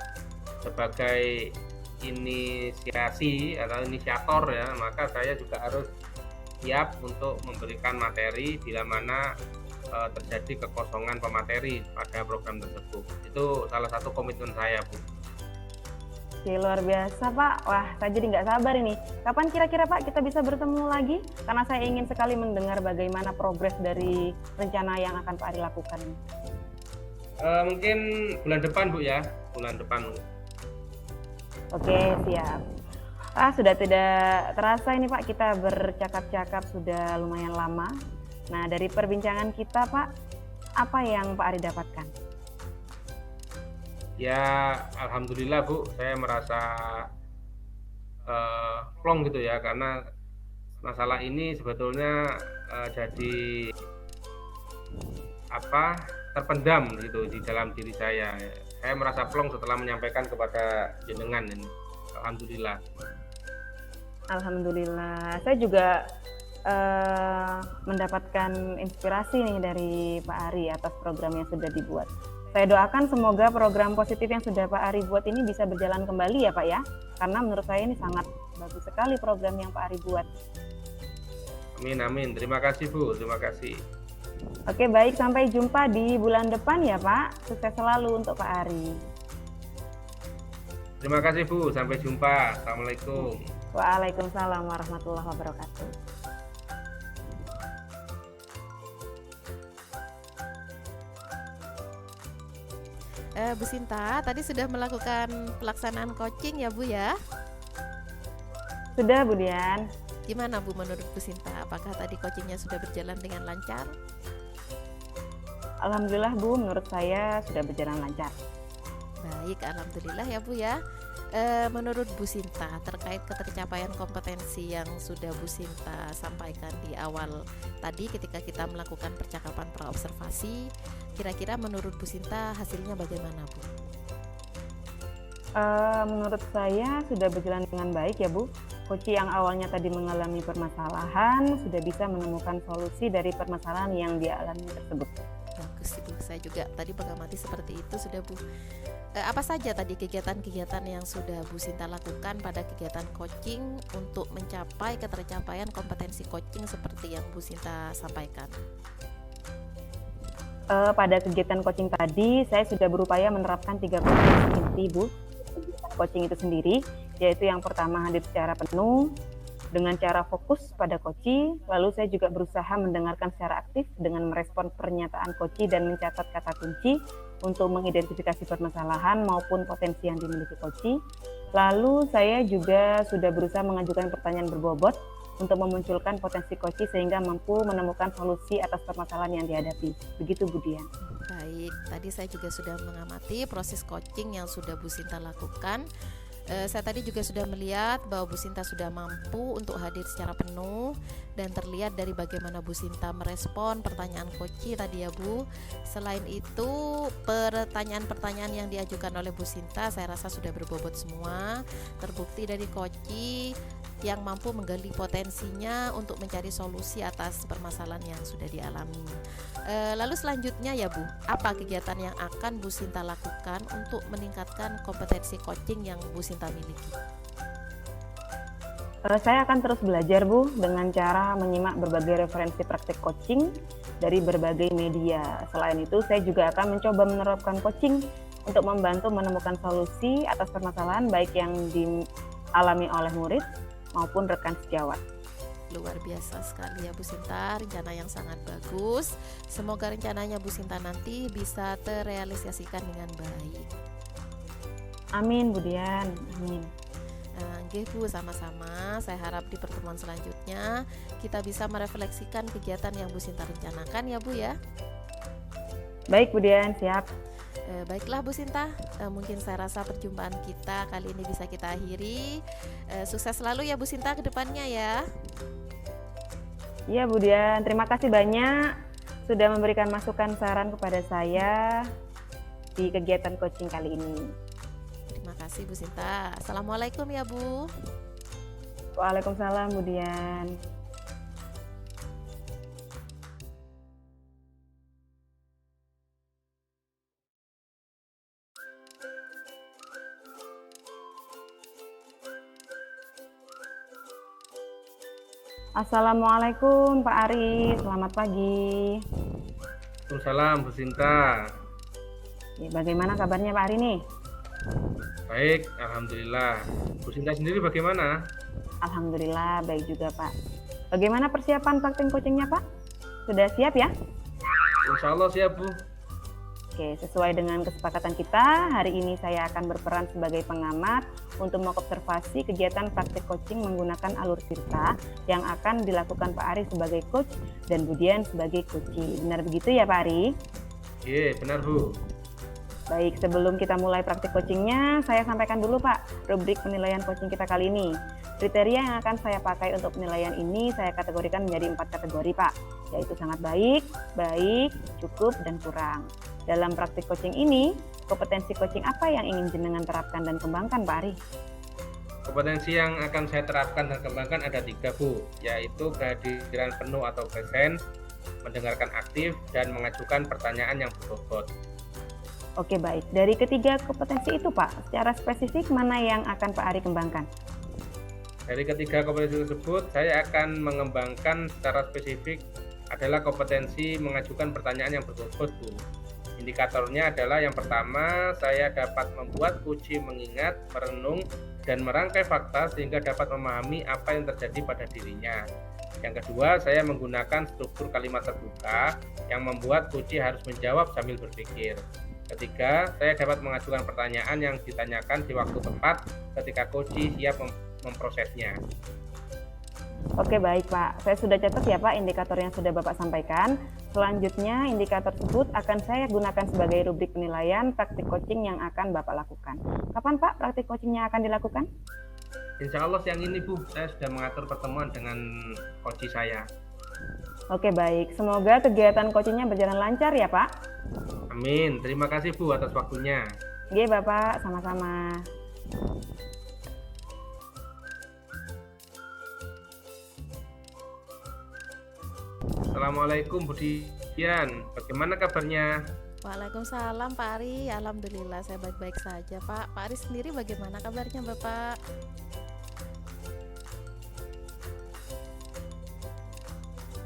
sebagai inisiasi atau inisiator ya, maka saya juga harus siap untuk memberikan materi bila mana terjadi kekosongan pemateri pada program tersebut. Itu salah satu komitmen saya, Bu. Oke, luar biasa Pak. Wah, saya jadi nggak sabar ini. Kapan kira-kira Pak kita bisa bertemu lagi? Karena saya ingin sekali mendengar bagaimana progres dari rencana yang akan Pak Ari lakukan. Mungkin bulan depan, Bu ya. Bulan depan. Oke, siap. Sudah tidak terasa ini Pak, kita bercakap-cakap sudah lumayan lama. Nah, dari perbincangan kita Pak, apa yang Pak Ari dapatkan? Ya, alhamdulillah Bu, saya merasa plong gitu ya, karena masalah ini sebetulnya jadi terpendam gitu di dalam diri saya. Saya merasa plong setelah menyampaikan kepada jenengan ini. Alhamdulillah. Alhamdulillah, saya juga mendapatkan inspirasi nih dari Pak Ari atas program yang sudah dibuat. Saya doakan semoga program positif yang sudah Pak Ari buat ini bisa berjalan kembali ya Pak ya, karena menurut saya ini sangat bagus sekali program yang Pak Ari buat. Amin, amin. Terima kasih Bu, terima kasih. Oke, baik. Sampai jumpa di bulan depan ya, Pak. Sukses selalu untuk Pak Ari. Terima kasih Bu, sampai jumpa. Assalamualaikum. Waalaikumsalam warahmatullahi wabarakatuh. Bu Sinta, tadi sudah melakukan pelaksanaan coaching ya Bu ya? Sudah, Bu Dian. Gimana Bu menurut Bu Sinta? Apakah tadi coachingnya sudah berjalan dengan lancar? Alhamdulillah Bu, menurut saya sudah berjalan lancar. Baik, alhamdulillah ya Bu ya. Menurut Bu Sinta terkait ketercapaian kompetensi yang sudah Bu Sinta sampaikan di awal tadi ketika kita melakukan percakapan praobservasi, kira-kira menurut Bu Sinta hasilnya bagaimana Bu? Menurut saya sudah berjalan dengan baik ya Bu. Koci yang awalnya tadi mengalami permasalahan sudah bisa menemukan solusi dari permasalahan yang dia alami tersebut. Bagus Bu, saya juga tadi mengamati seperti itu sudah Bu. Apa saja tadi kegiatan-kegiatan yang sudah Bu Sinta lakukan pada kegiatan coaching untuk mencapai ketercapaian kompetensi coaching seperti yang Bu Sinta sampaikan? Pada kegiatan coaching tadi, saya sudah berupaya menerapkan 3 kompetensi inti Bu, coaching itu sendiri, yaitu yang pertama hadir secara penuh, dengan cara fokus pada coach, lalu saya juga berusaha mendengarkan secara aktif dengan merespon pernyataan coach dan mencatat kata kunci untuk mengidentifikasi permasalahan maupun potensi yang dimiliki coach. Lalu saya juga sudah berusaha mengajukan pertanyaan berbobot untuk memunculkan potensi coach sehingga mampu menemukan solusi atas permasalahan yang dihadapi. Begitu Bu Dian. Baik, tadi saya juga sudah mengamati proses coaching yang sudah Bu Sinta lakukan. Saya tadi juga sudah melihat bahwa Bu Sinta sudah mampu untuk hadir secara penuh dan terlihat dari bagaimana Bu Sinta merespon pertanyaan coach tadi ya Bu. Selain itu, pertanyaan-pertanyaan yang diajukan oleh Bu Sinta saya rasa sudah berbobot semua, terbukti dari coach yang mampu menggali potensinya untuk mencari solusi atas permasalahan yang sudah dialami. Lalu selanjutnya ya Bu, apa kegiatan yang akan Bu Sinta lakukan untuk meningkatkan kompetensi coaching yang Bu Sinta miliki? Saya akan terus belajar Bu dengan cara menyimak berbagai referensi praktik coaching dari berbagai media. Selain itu, saya juga akan mencoba menerapkan coaching untuk membantu menemukan solusi atas permasalahan baik yang dialami oleh murid maupun rekan sejawat. Luar biasa sekali ya Bu Sinta, rencana yang sangat bagus. Semoga rencananya Bu Sinta nanti bisa terrealisasikan dengan baik. Amin Bu Dian, amin. Nggih Bu, sama-sama. Saya harap di pertemuan selanjutnya kita bisa merefleksikan kegiatan yang Bu Sinta rencanakan ya Bu ya. Baik Bu Dian, siap. Baiklah Bu Sinta, mungkin saya rasa perjumpaan kita kali ini bisa kita akhiri. Sukses selalu ya Bu Sinta ke depannya ya. Iya Bu Dian, terima kasih banyak sudah memberikan masukan saran kepada saya di kegiatan coaching kali ini. Terima kasih Bu Sinta. Assalamualaikum ya Bu. Waalaikumsalam Bu Dian. Assalamualaikum Pak Ari, selamat pagi. Waalaikumsalam Bu Sinta. Ya, bagaimana kabarnya Pak Ari nih? Baik, alhamdulillah. Bu Sinta sendiri bagaimana? Alhamdulillah baik juga Pak. Bagaimana persiapan praktik coachingnya Pak? Sudah siap ya? Insya Allah siap Bu. Oke, sesuai dengan kesepakatan kita, hari ini saya akan berperan sebagai pengamat untuk mengobservasi kegiatan praktik coaching menggunakan alur cerita yang akan dilakukan Pak Ari sebagai coach dan Bu Dian sebagai coachee. Benar begitu ya Pak Ari? Iya, benar Bu. Baik, sebelum kita mulai praktik coachingnya, saya sampaikan dulu Pak, rubrik penilaian coaching kita kali ini. Kriteria yang akan saya pakai untuk penilaian ini saya kategorikan menjadi 4 kategori Pak, yaitu sangat baik, baik, cukup, dan kurang. Dalam praktik coaching ini, kompetensi coaching apa yang ingin jenengan terapkan dan kembangkan Pak Ari? Kompetensi yang akan saya terapkan dan kembangkan ada 3 Bu, yaitu kehadiran penuh atau present, mendengarkan aktif, dan mengajukan pertanyaan yang berbobot. Oke baik, dari ketiga kompetensi itu Pak, secara spesifik mana yang akan Pak Ari kembangkan? Dari ketiga kompetensi tersebut, saya akan mengembangkan secara spesifik adalah kompetensi mengajukan pertanyaan yang berbobot, Bu. Indikatornya adalah yang pertama, saya dapat membuat kunci mengingat, merenung, dan merangkai fakta sehingga dapat memahami apa yang terjadi pada dirinya. Yang kedua, saya menggunakan struktur kalimat terbuka yang membuat kunci harus menjawab sambil berpikir. Ketiga, saya dapat mengajukan pertanyaan yang ditanyakan di waktu tepat ketika kunci siap memprosesnya. Oke, baik Pak. Saya sudah catat ya Pak indikator yang sudah Bapak sampaikan. Selanjutnya, indikator tersebut akan saya gunakan sebagai rubrik penilaian praktik coaching yang akan Bapak lakukan. Kapan Pak praktik coachingnya akan dilakukan? Insya Allah siang ini, Bu, saya sudah mengatur pertemuan dengan coach saya. Oke, baik. Semoga kegiatan coachingnya berjalan lancar ya Pak. Amin. Terima kasih, Bu, atas waktunya. Oke Bapak, sama-sama. Assalamualaikum, Bu Dian. Bagaimana kabarnya? Waalaikumsalam Pak Ari, alhamdulillah saya baik-baik saja Pak. Pak Ari sendiri bagaimana kabarnya Bapak?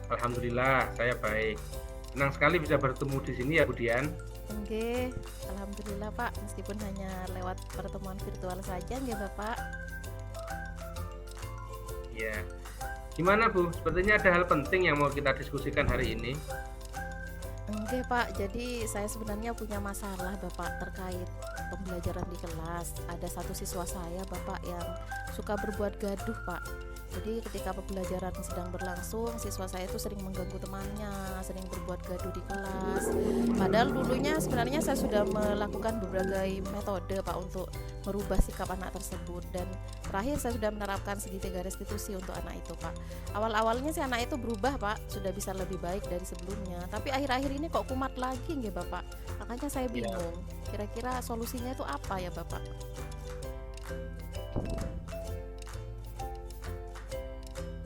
Alhamdulillah, saya baik. Senang sekali bisa bertemu di sini ya, Bu Dian. Oke, alhamdulillah Pak, meskipun hanya lewat pertemuan virtual saja nggih Bapak. Ya. Gimana, Bu? Sepertinya ada hal penting yang mau kita diskusikan hari ini. Oke Pak, jadi saya sebenarnya punya masalah Bapak terkait pembelajaran di kelas. Ada satu siswa saya Bapak yang suka berbuat gaduh Pak. Jadi ketika pembelajaran sedang berlangsung, siswa saya itu sering mengganggu temannya, sering berbuat gaduh di kelas. Padahal dulunya sebenarnya saya sudah melakukan berbagai metode Pak untuk merubah sikap anak tersebut. Dan terakhir saya sudah menerapkan segitiga restitusi untuk anak itu Pak. Awal-awalnya si anak itu berubah Pak, sudah bisa lebih baik dari sebelumnya. Tapi akhir-akhir ini kok kumat lagi nggih Bapak. Makanya saya bingung, kira-kira solusinya itu apa ya Bapak?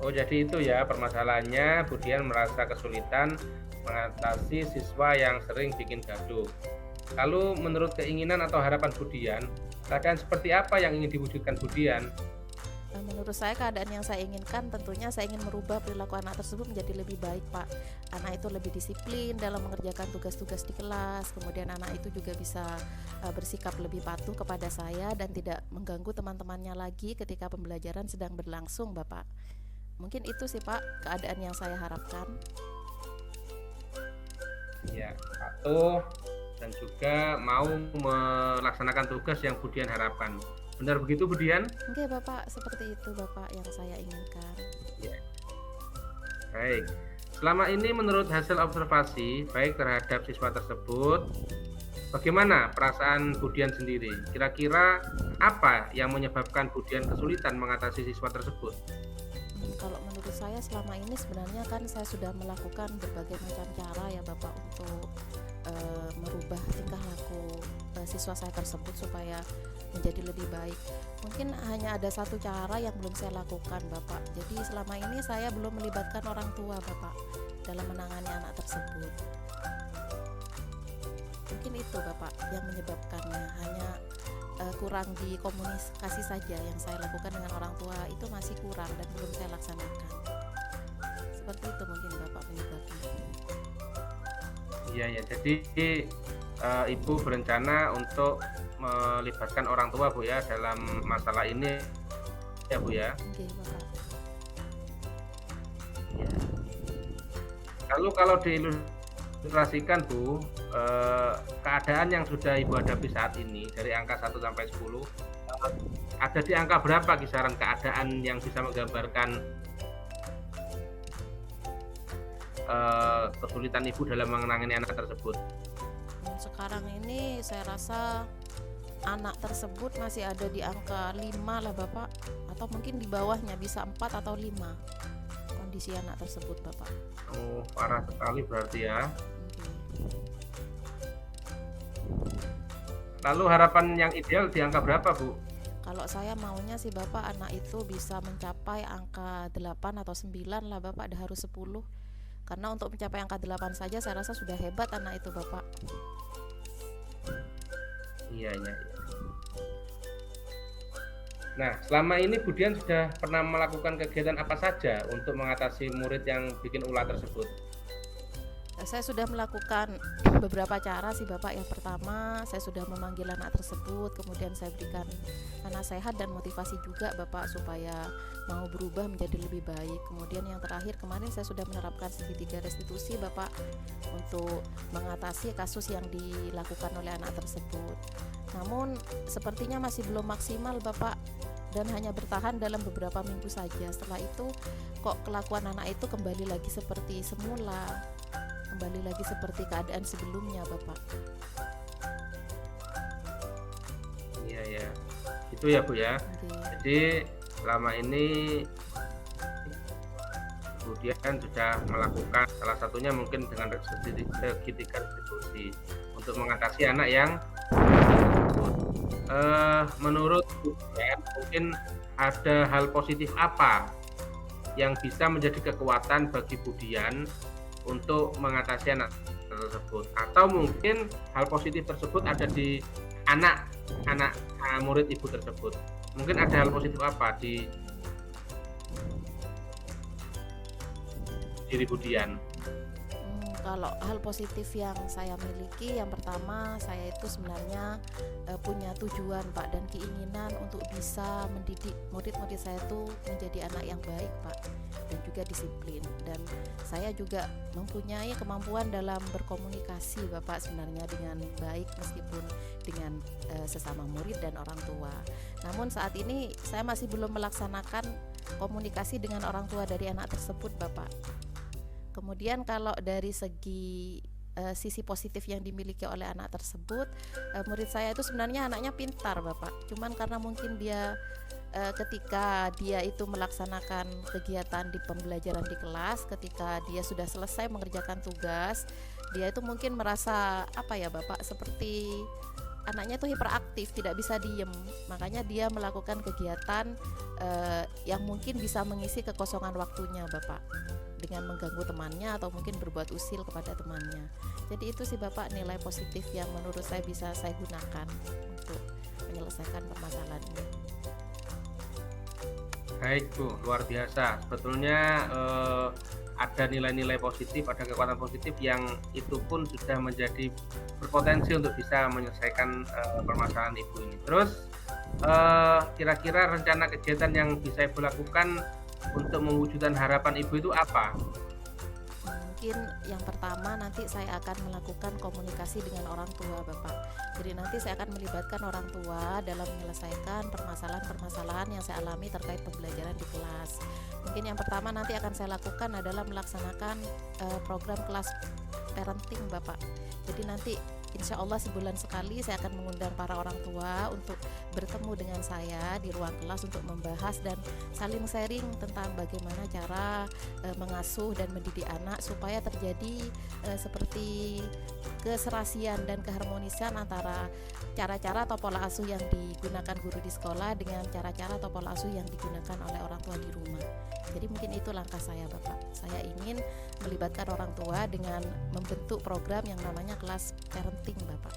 Oh, jadi itu ya permasalahannya. Bu Dian merasa kesulitan mengatasi siswa yang sering bikin gaduh. Lalu menurut keinginan atau harapan Bu Dian, keadaan seperti apa yang ingin diwujudkan Bu Dian? Menurut saya keadaan yang saya inginkan tentunya saya ingin merubah perilaku anak tersebut menjadi lebih baik Pak. Anak itu lebih disiplin dalam mengerjakan tugas-tugas di kelas. Kemudian anak itu juga bisa bersikap lebih patuh kepada saya dan tidak mengganggu teman-temannya lagi ketika pembelajaran sedang berlangsung Bapak. Mungkin itu sih Pak keadaan yang saya harapkan. Ya, patuh dan juga mau melaksanakan tugas yang Bu Dian harapkan. Benar begitu Bu Dian? Oke Bapak, seperti itu Bapak yang saya inginkan. Ya. Baik. Selama ini menurut hasil observasi baik terhadap siswa tersebut, bagaimana perasaan Bu Dian sendiri? Kira-kira apa yang menyebabkan Bu Dian kesulitan mengatasi siswa tersebut? Kalau menurut saya selama ini sebenarnya kan saya sudah melakukan berbagai macam cara ya Bapak untuk merubah tingkah laku siswa saya tersebut supaya menjadi lebih baik. Mungkin hanya ada satu cara yang belum saya lakukan Bapak. Jadi selama ini saya belum melibatkan orang tua Bapak dalam menangani anak tersebut. Mungkin itu Bapak yang menyebabkannya, hanya kurang di komunikasi saja yang saya lakukan dengan orang tua itu masih kurang dan belum saya laksanakan. Seperti itu mungkin Bapak penyebabnya. Iya ya, jadi Ibu berencana untuk melibatkan orang tua Bu ya dalam masalah ini ya Bu ya. Oke Bapak. Ya. Lalu kalau diilustrasikan Bu, keadaan yang sudah Ibu hadapi saat ini dari angka 1 sampai 10, ada di angka berapa kisaran keadaan yang bisa menggambarkan kesulitan Ibu dalam menangani anak tersebut? Sekarang ini saya rasa anak tersebut masih ada di angka 5 lah Bapak, atau mungkin di bawahnya bisa 4 atau 5 kondisi anak tersebut Bapak. Oh, parah sekali berarti ya. Lalu harapan yang ideal di angka berapa Bu? Kalau saya maunya sih Bapak anak itu bisa mencapai angka 8 atau 9 lah Bapak, dah harus 10. Karena untuk mencapai angka 8 saja saya rasa sudah hebat anak itu Bapak. Iya. Nah, selama ini Bu Dian sudah pernah melakukan kegiatan apa saja untuk mengatasi murid yang bikin ulah tersebut? Saya sudah melakukan beberapa cara sih Bapak. Yang pertama, saya sudah memanggil anak tersebut, kemudian saya berikan nasihat dan motivasi juga Bapak supaya mau berubah menjadi lebih baik. Kemudian yang terakhir, kemarin saya sudah menerapkan segitiga restitusi Bapak untuk mengatasi kasus yang dilakukan oleh anak tersebut. Namun sepertinya masih belum maksimal Bapak, dan hanya bertahan dalam beberapa minggu saja. Setelah itu kok kelakuan anak itu kembali lagi seperti semula, kembali lagi seperti keadaan sebelumnya Bapak. Iya ya, itu ya Bu ya. Oke. Jadi selama ini kemudian sudah melakukan salah satunya mungkin dengan segitiga restitusi untuk mengatasi anak yang tersebut. Menurut ya, mungkin ada hal positif apa yang bisa menjadi kekuatan bagi Budian untuk mengatasi anak tersebut, atau mungkin hal positif tersebut ada di anak murid ibu tersebut. Mungkin ada hal positif apa di diri Budian? Kalau hal positif yang saya miliki, yang pertama saya itu sebenarnya punya tujuan Pak dan keinginan untuk bisa mendidik murid-murid saya itu menjadi anak yang baik Pak, dan juga disiplin. Dan saya juga mempunyai kemampuan dalam berkomunikasi Bapak sebenarnya dengan baik, meskipun dengan sesama murid dan orang tua. Namun saat ini saya masih belum melaksanakan komunikasi dengan orang tua dari anak tersebut Bapak. Kemudian kalau dari segi sisi positif yang dimiliki oleh anak tersebut, murid saya itu sebenarnya anaknya pintar Bapak. Cuman karena mungkin dia ketika dia itu melaksanakan kegiatan di pembelajaran di kelas, ketika dia sudah selesai mengerjakan tugas, dia itu mungkin merasa apa ya Bapak, seperti anaknya itu hiperaktif, tidak bisa diem. Makanya dia melakukan kegiatan yang mungkin bisa mengisi kekosongan waktunya Bapak, dengan mengganggu temannya atau mungkin berbuat usil kepada temannya. Jadi itu sih Bapak nilai positif yang menurut saya bisa saya gunakan untuk menyelesaikan permasalahan ini. Baik Bu, luar biasa. Sebetulnya ada nilai-nilai positif, ada kekuatan positif yang itu pun sudah menjadi berpotensi untuk bisa menyelesaikan permasalahan Ibu ini. Terus kira-kira rencana kegiatan yang bisa Ibu lakukan untuk mewujudkan harapan Ibu itu apa? Mungkin yang pertama nanti saya akan melakukan komunikasi dengan orang tua Bapak. Jadi nanti saya akan melibatkan orang tua dalam menyelesaikan permasalahan-permasalahan yang saya alami terkait pembelajaran di kelas. Mungkin yang pertama nanti akan saya lakukan adalah melaksanakan program kelas parenting Bapak. Jadi nanti insya Allah sebulan sekali saya akan mengundang para orang tua untuk bertemu dengan saya di ruang kelas untuk membahas dan saling sharing tentang bagaimana cara mengasuh dan mendidik anak supaya terjadi seperti keserasian dan keharmonisan antara cara-cara atau pola asuh yang digunakan guru di sekolah dengan cara-cara atau pola asuh yang digunakan oleh orang tua di rumah. Jadi mungkin itu langkah saya Bapak. Saya ingin melibatkan orang tua dengan membentuk program yang namanya kelas parenting Bapak.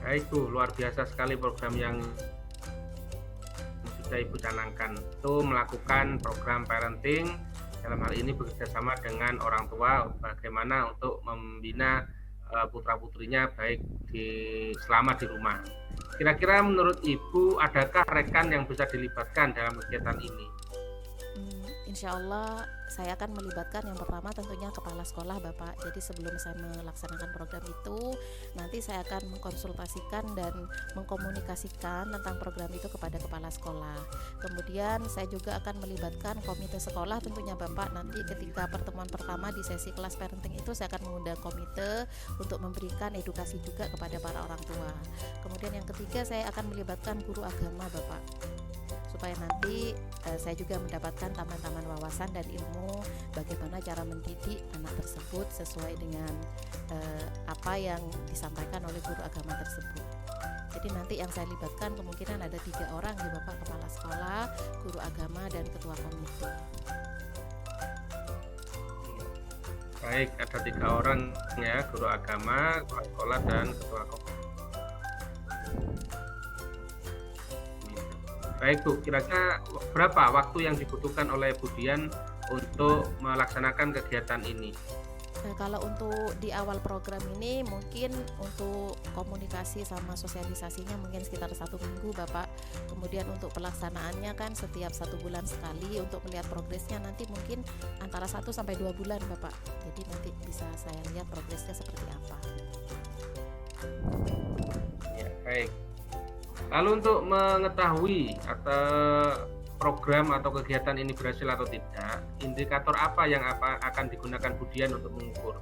Baik Bu, luar biasa sekali program yang sudah Ibu canangkan. Itu melakukan program parenting, dalam hal ini bekerjasama dengan orang tua bagaimana untuk membina putra-putrinya baik selama di rumah. Kira-kira menurut Ibu adakah rekan yang bisa dilibatkan dalam kegiatan ini? Insya Allah saya akan melibatkan yang pertama tentunya kepala sekolah Bapak. Jadi sebelum saya melaksanakan program itu, nanti saya akan mengkonsultasikan dan mengkomunikasikan tentang program itu kepada kepala sekolah. Kemudian saya juga akan melibatkan komite sekolah tentunya Bapak. Nanti ketika pertemuan pertama di sesi kelas parenting itu saya akan mengundang komite untuk memberikan edukasi juga kepada para orang tua. Kemudian yang ketiga saya akan melibatkan guru agama Bapak, supaya nanti saya juga mendapatkan tambahan wawasan dan ilmu bagaimana cara mendidik anak tersebut sesuai dengan apa yang disampaikan oleh guru agama tersebut. Jadi nanti yang saya libatkan kemungkinan ada 3 orang di Bapak, kepala sekolah, guru agama, dan ketua komite. Baik, ada 3 orang ya, guru agama, kepala sekolah, dan ketua komite. Baik Bu, kira-kira berapa waktu yang dibutuhkan oleh Budian untuk melaksanakan kegiatan ini? Kalau untuk di awal program ini mungkin untuk komunikasi sama sosialisasinya mungkin sekitar 1 minggu Bapak. Kemudian untuk pelaksanaannya kan setiap 1 bulan sekali, untuk melihat progresnya nanti mungkin antara 1 sampai 2 bulan Bapak. Jadi nanti bisa saya lihat progresnya seperti apa. Ya, baik. Lalu untuk mengetahui atau program atau kegiatan ini berhasil atau tidak, indikator apa yang akan digunakan Bu Dian untuk mengukur?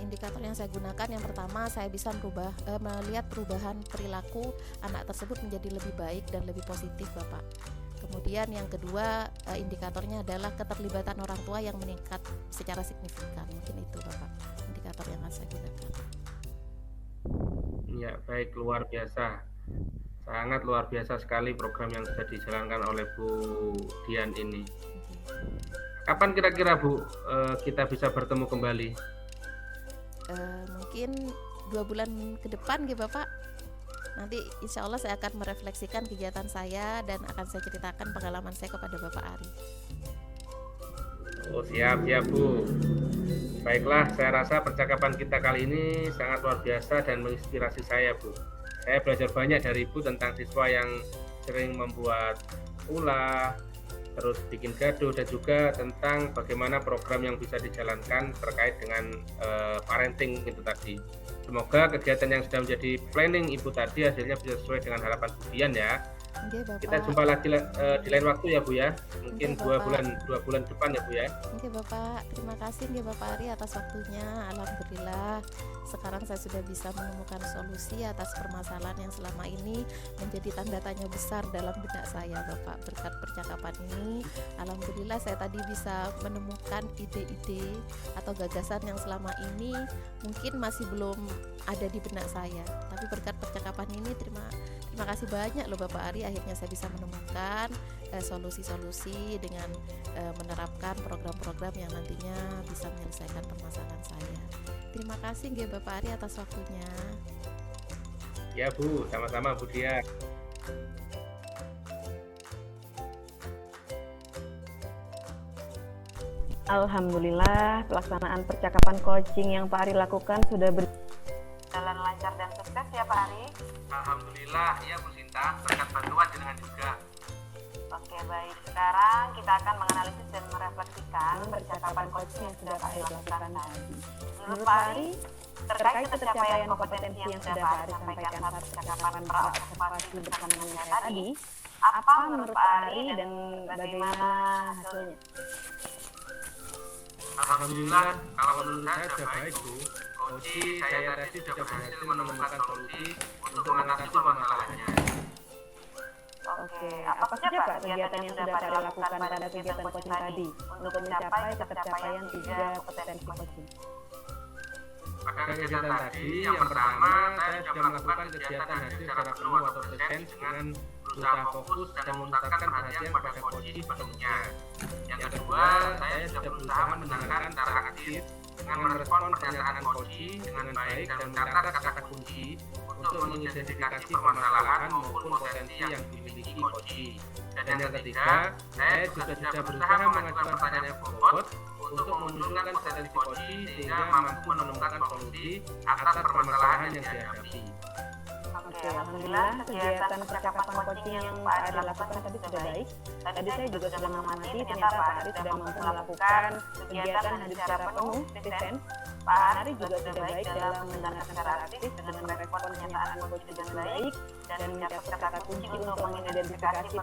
Indikator yang saya gunakan yang pertama, saya bisa melihat perubahan perilaku anak tersebut menjadi lebih baik dan lebih positif Bapak. Kemudian yang kedua, indikatornya adalah keterlibatan orang tua yang meningkat secara signifikan. Mungkin itu Bapak indikator yang akan saya gunakan. Ya, baik, luar biasa. Sangat luar biasa sekali program yang sudah dijalankan oleh Bu Dian ini. Kapan kira-kira Bu kita bisa bertemu kembali? Mungkin 2 bulan ke depan gitu Bapak. Nanti insya Allah saya akan merefleksikan kegiatan saya dan akan saya ceritakan pengalaman saya kepada Bapak Ari. Oh, siap Bu. Baiklah, saya rasa percakapan kita kali ini sangat luar biasa dan menginspirasi saya Bu. Saya belajar banyak dari Ibu tentang siswa yang sering membuat ulah, terus bikin gaduh, dan juga tentang bagaimana program yang bisa dijalankan terkait dengan parenting itu tadi. Semoga kegiatan yang sudah menjadi planning Ibu tadi hasilnya bisa sesuai dengan harapan Bu Dian ya. Oke, Bapak. Kita jumpa lagi di lain waktu ya Bu ya. Mungkin Oke, 2 bulan depan ya Bu ya. Oke Bapak, terima kasih nih Bapak Ari atas waktunya. Alhamdulillah sekarang saya sudah bisa menemukan solusi atas permasalahan yang selama ini menjadi tanda tanya besar dalam benak saya Bapak. Berkat percakapan ini, alhamdulillah saya tadi bisa menemukan ide-ide atau gagasan yang selama ini mungkin masih belum ada di benak saya. Tapi berkat percakapan ini terima kasih banyak loh Bapak Ari, akhirnya saya bisa menemukan solusi-solusi dengan menerapkan program-program yang nantinya bisa menyelesaikan permasalahan saya. Terima kasih nggih Bapak Ari atas waktunya. Ya Bu, sama-sama Bu Dian. Alhamdulillah pelaksanaan percakapan coaching yang Pak Ari lakukan sudah berjalan lancar dan sukses ya Pak Ari. Alhamdulillah, ya Bu Sinta, berkat bantuan jenengan juga. Oke baik, sekarang kita akan menganalisis dan merefleksikan percakapan coaching yang sudah Pak Ari lakukan tadi. Menurut Pak Ari, terkait pencapaian kompetensi yang sudah Pak Ari sampaikan saat percakapan praobservasi bersama dengan saya tadi, apa menurut Pak Ari dan bagaimana hasilnya? Alhamdulillah, kalau menurut saya sudah baik Bu. Coach, saya tadi sudah berhasil menemukan solusi untuk mengatasi permasalahannya. Oke, apa saja Pak kegiatan yang sudah Pak Ari lakukan pada kegiatan coaching tadi untuk mencapai tercapaian 3 kompetensi coaching? Pada kegiatan tadi, yang pertama saya sudah melakukan kegiatan hadir secara penuh atau present dengan berusaha fokus dan memusatkan perhatian pada coaching sepenuhnya. Yang kedua, saya sudah berusaha mendengarkan secara aktif dengan merespon pernyataan coaching dengan baik dan mencatat kata kunci untuk mengidentifikasi permasalahan maupun potensi yang dimiliki coaching. Dan yang ketiga, saya juga sudah berusaha mengajukan pertanyaan yang bobot untuk memunculkan potensi coaching sehingga mampu menemukan solusi atas permasalahan yang dihadapi. Oke, alhamdulillah kegiatan percakapan coaching yang Pak Ari lakukan tadi sudah baik. Tadi saya juga sudah mengamati ternyata Pak Ari sudah mampu melakukan kegiatan hadir secara penuh, present. Pak Ari juga sudah baik dalam mendengarkan secara aktif dengan merespon pernyataan coach dengan baik dan mencatat kata kunci untuk mengidentifikasi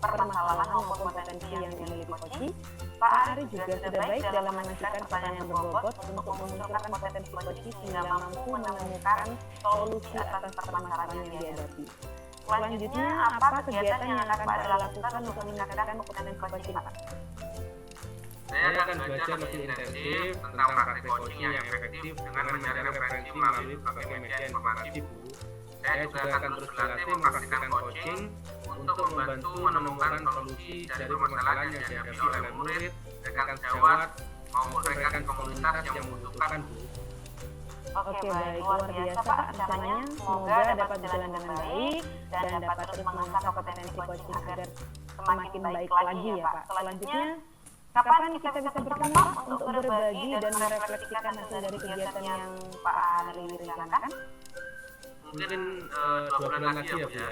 permasalahan maupun potensi yang dimiliki coach. Pak Ari juga sudah baik dalam mengajukan pertanyaan berbobot untuk memunculkan potensi coach sehingga mampu menemukan solusi atas permasalahan yang dihadapi. Selanjutnya, apa kegiatan yang akan Pak Ari lakukan untuk meningkatkan kompetensi coaching Pak? Saya akan belajar lebih intensif tentang praktek coaching yang efektif dengan mencari referensi melalui berbagai media informasi Bu. Saya juga akan terus berlatih mempraktikkan coaching untuk membantu menemukan solusi dari permasalahan yang dihadapi oleh murid, rekan sejawat, maupun rekan komunitas yang membutuhkan Bu. Oke baik, luar biasa Pak rencananya. Semoga dapat berjalan dengan baik dan dapat terus mengasah kompetensi coaching agar semakin baik lagi ya Pak. Selanjutnya, Kapan kita bisa bersama Pak untuk berbagi dan merefleksikan hasil dari kegiatan yang Pak Ari rencanakan? Mungkin 2 bulan lagi ya Bu ya.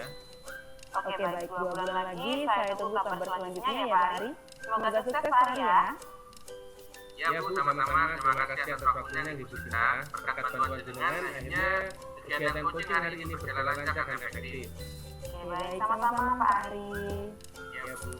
Oke baik, 2 bulan lagi saya tunggu kabar selanjutnya ya Pak Ari. Semoga sukses Pak Ari ya. Ya Bu, sama-sama. Terima kasih atas waktunya Ibu Sinta. Berkat bantuan jenengan, akhirnya kegiatan coaching hari ini berjalan lancar dan efektif. Oke baik, sama-sama Pak Ari. Ya Bu.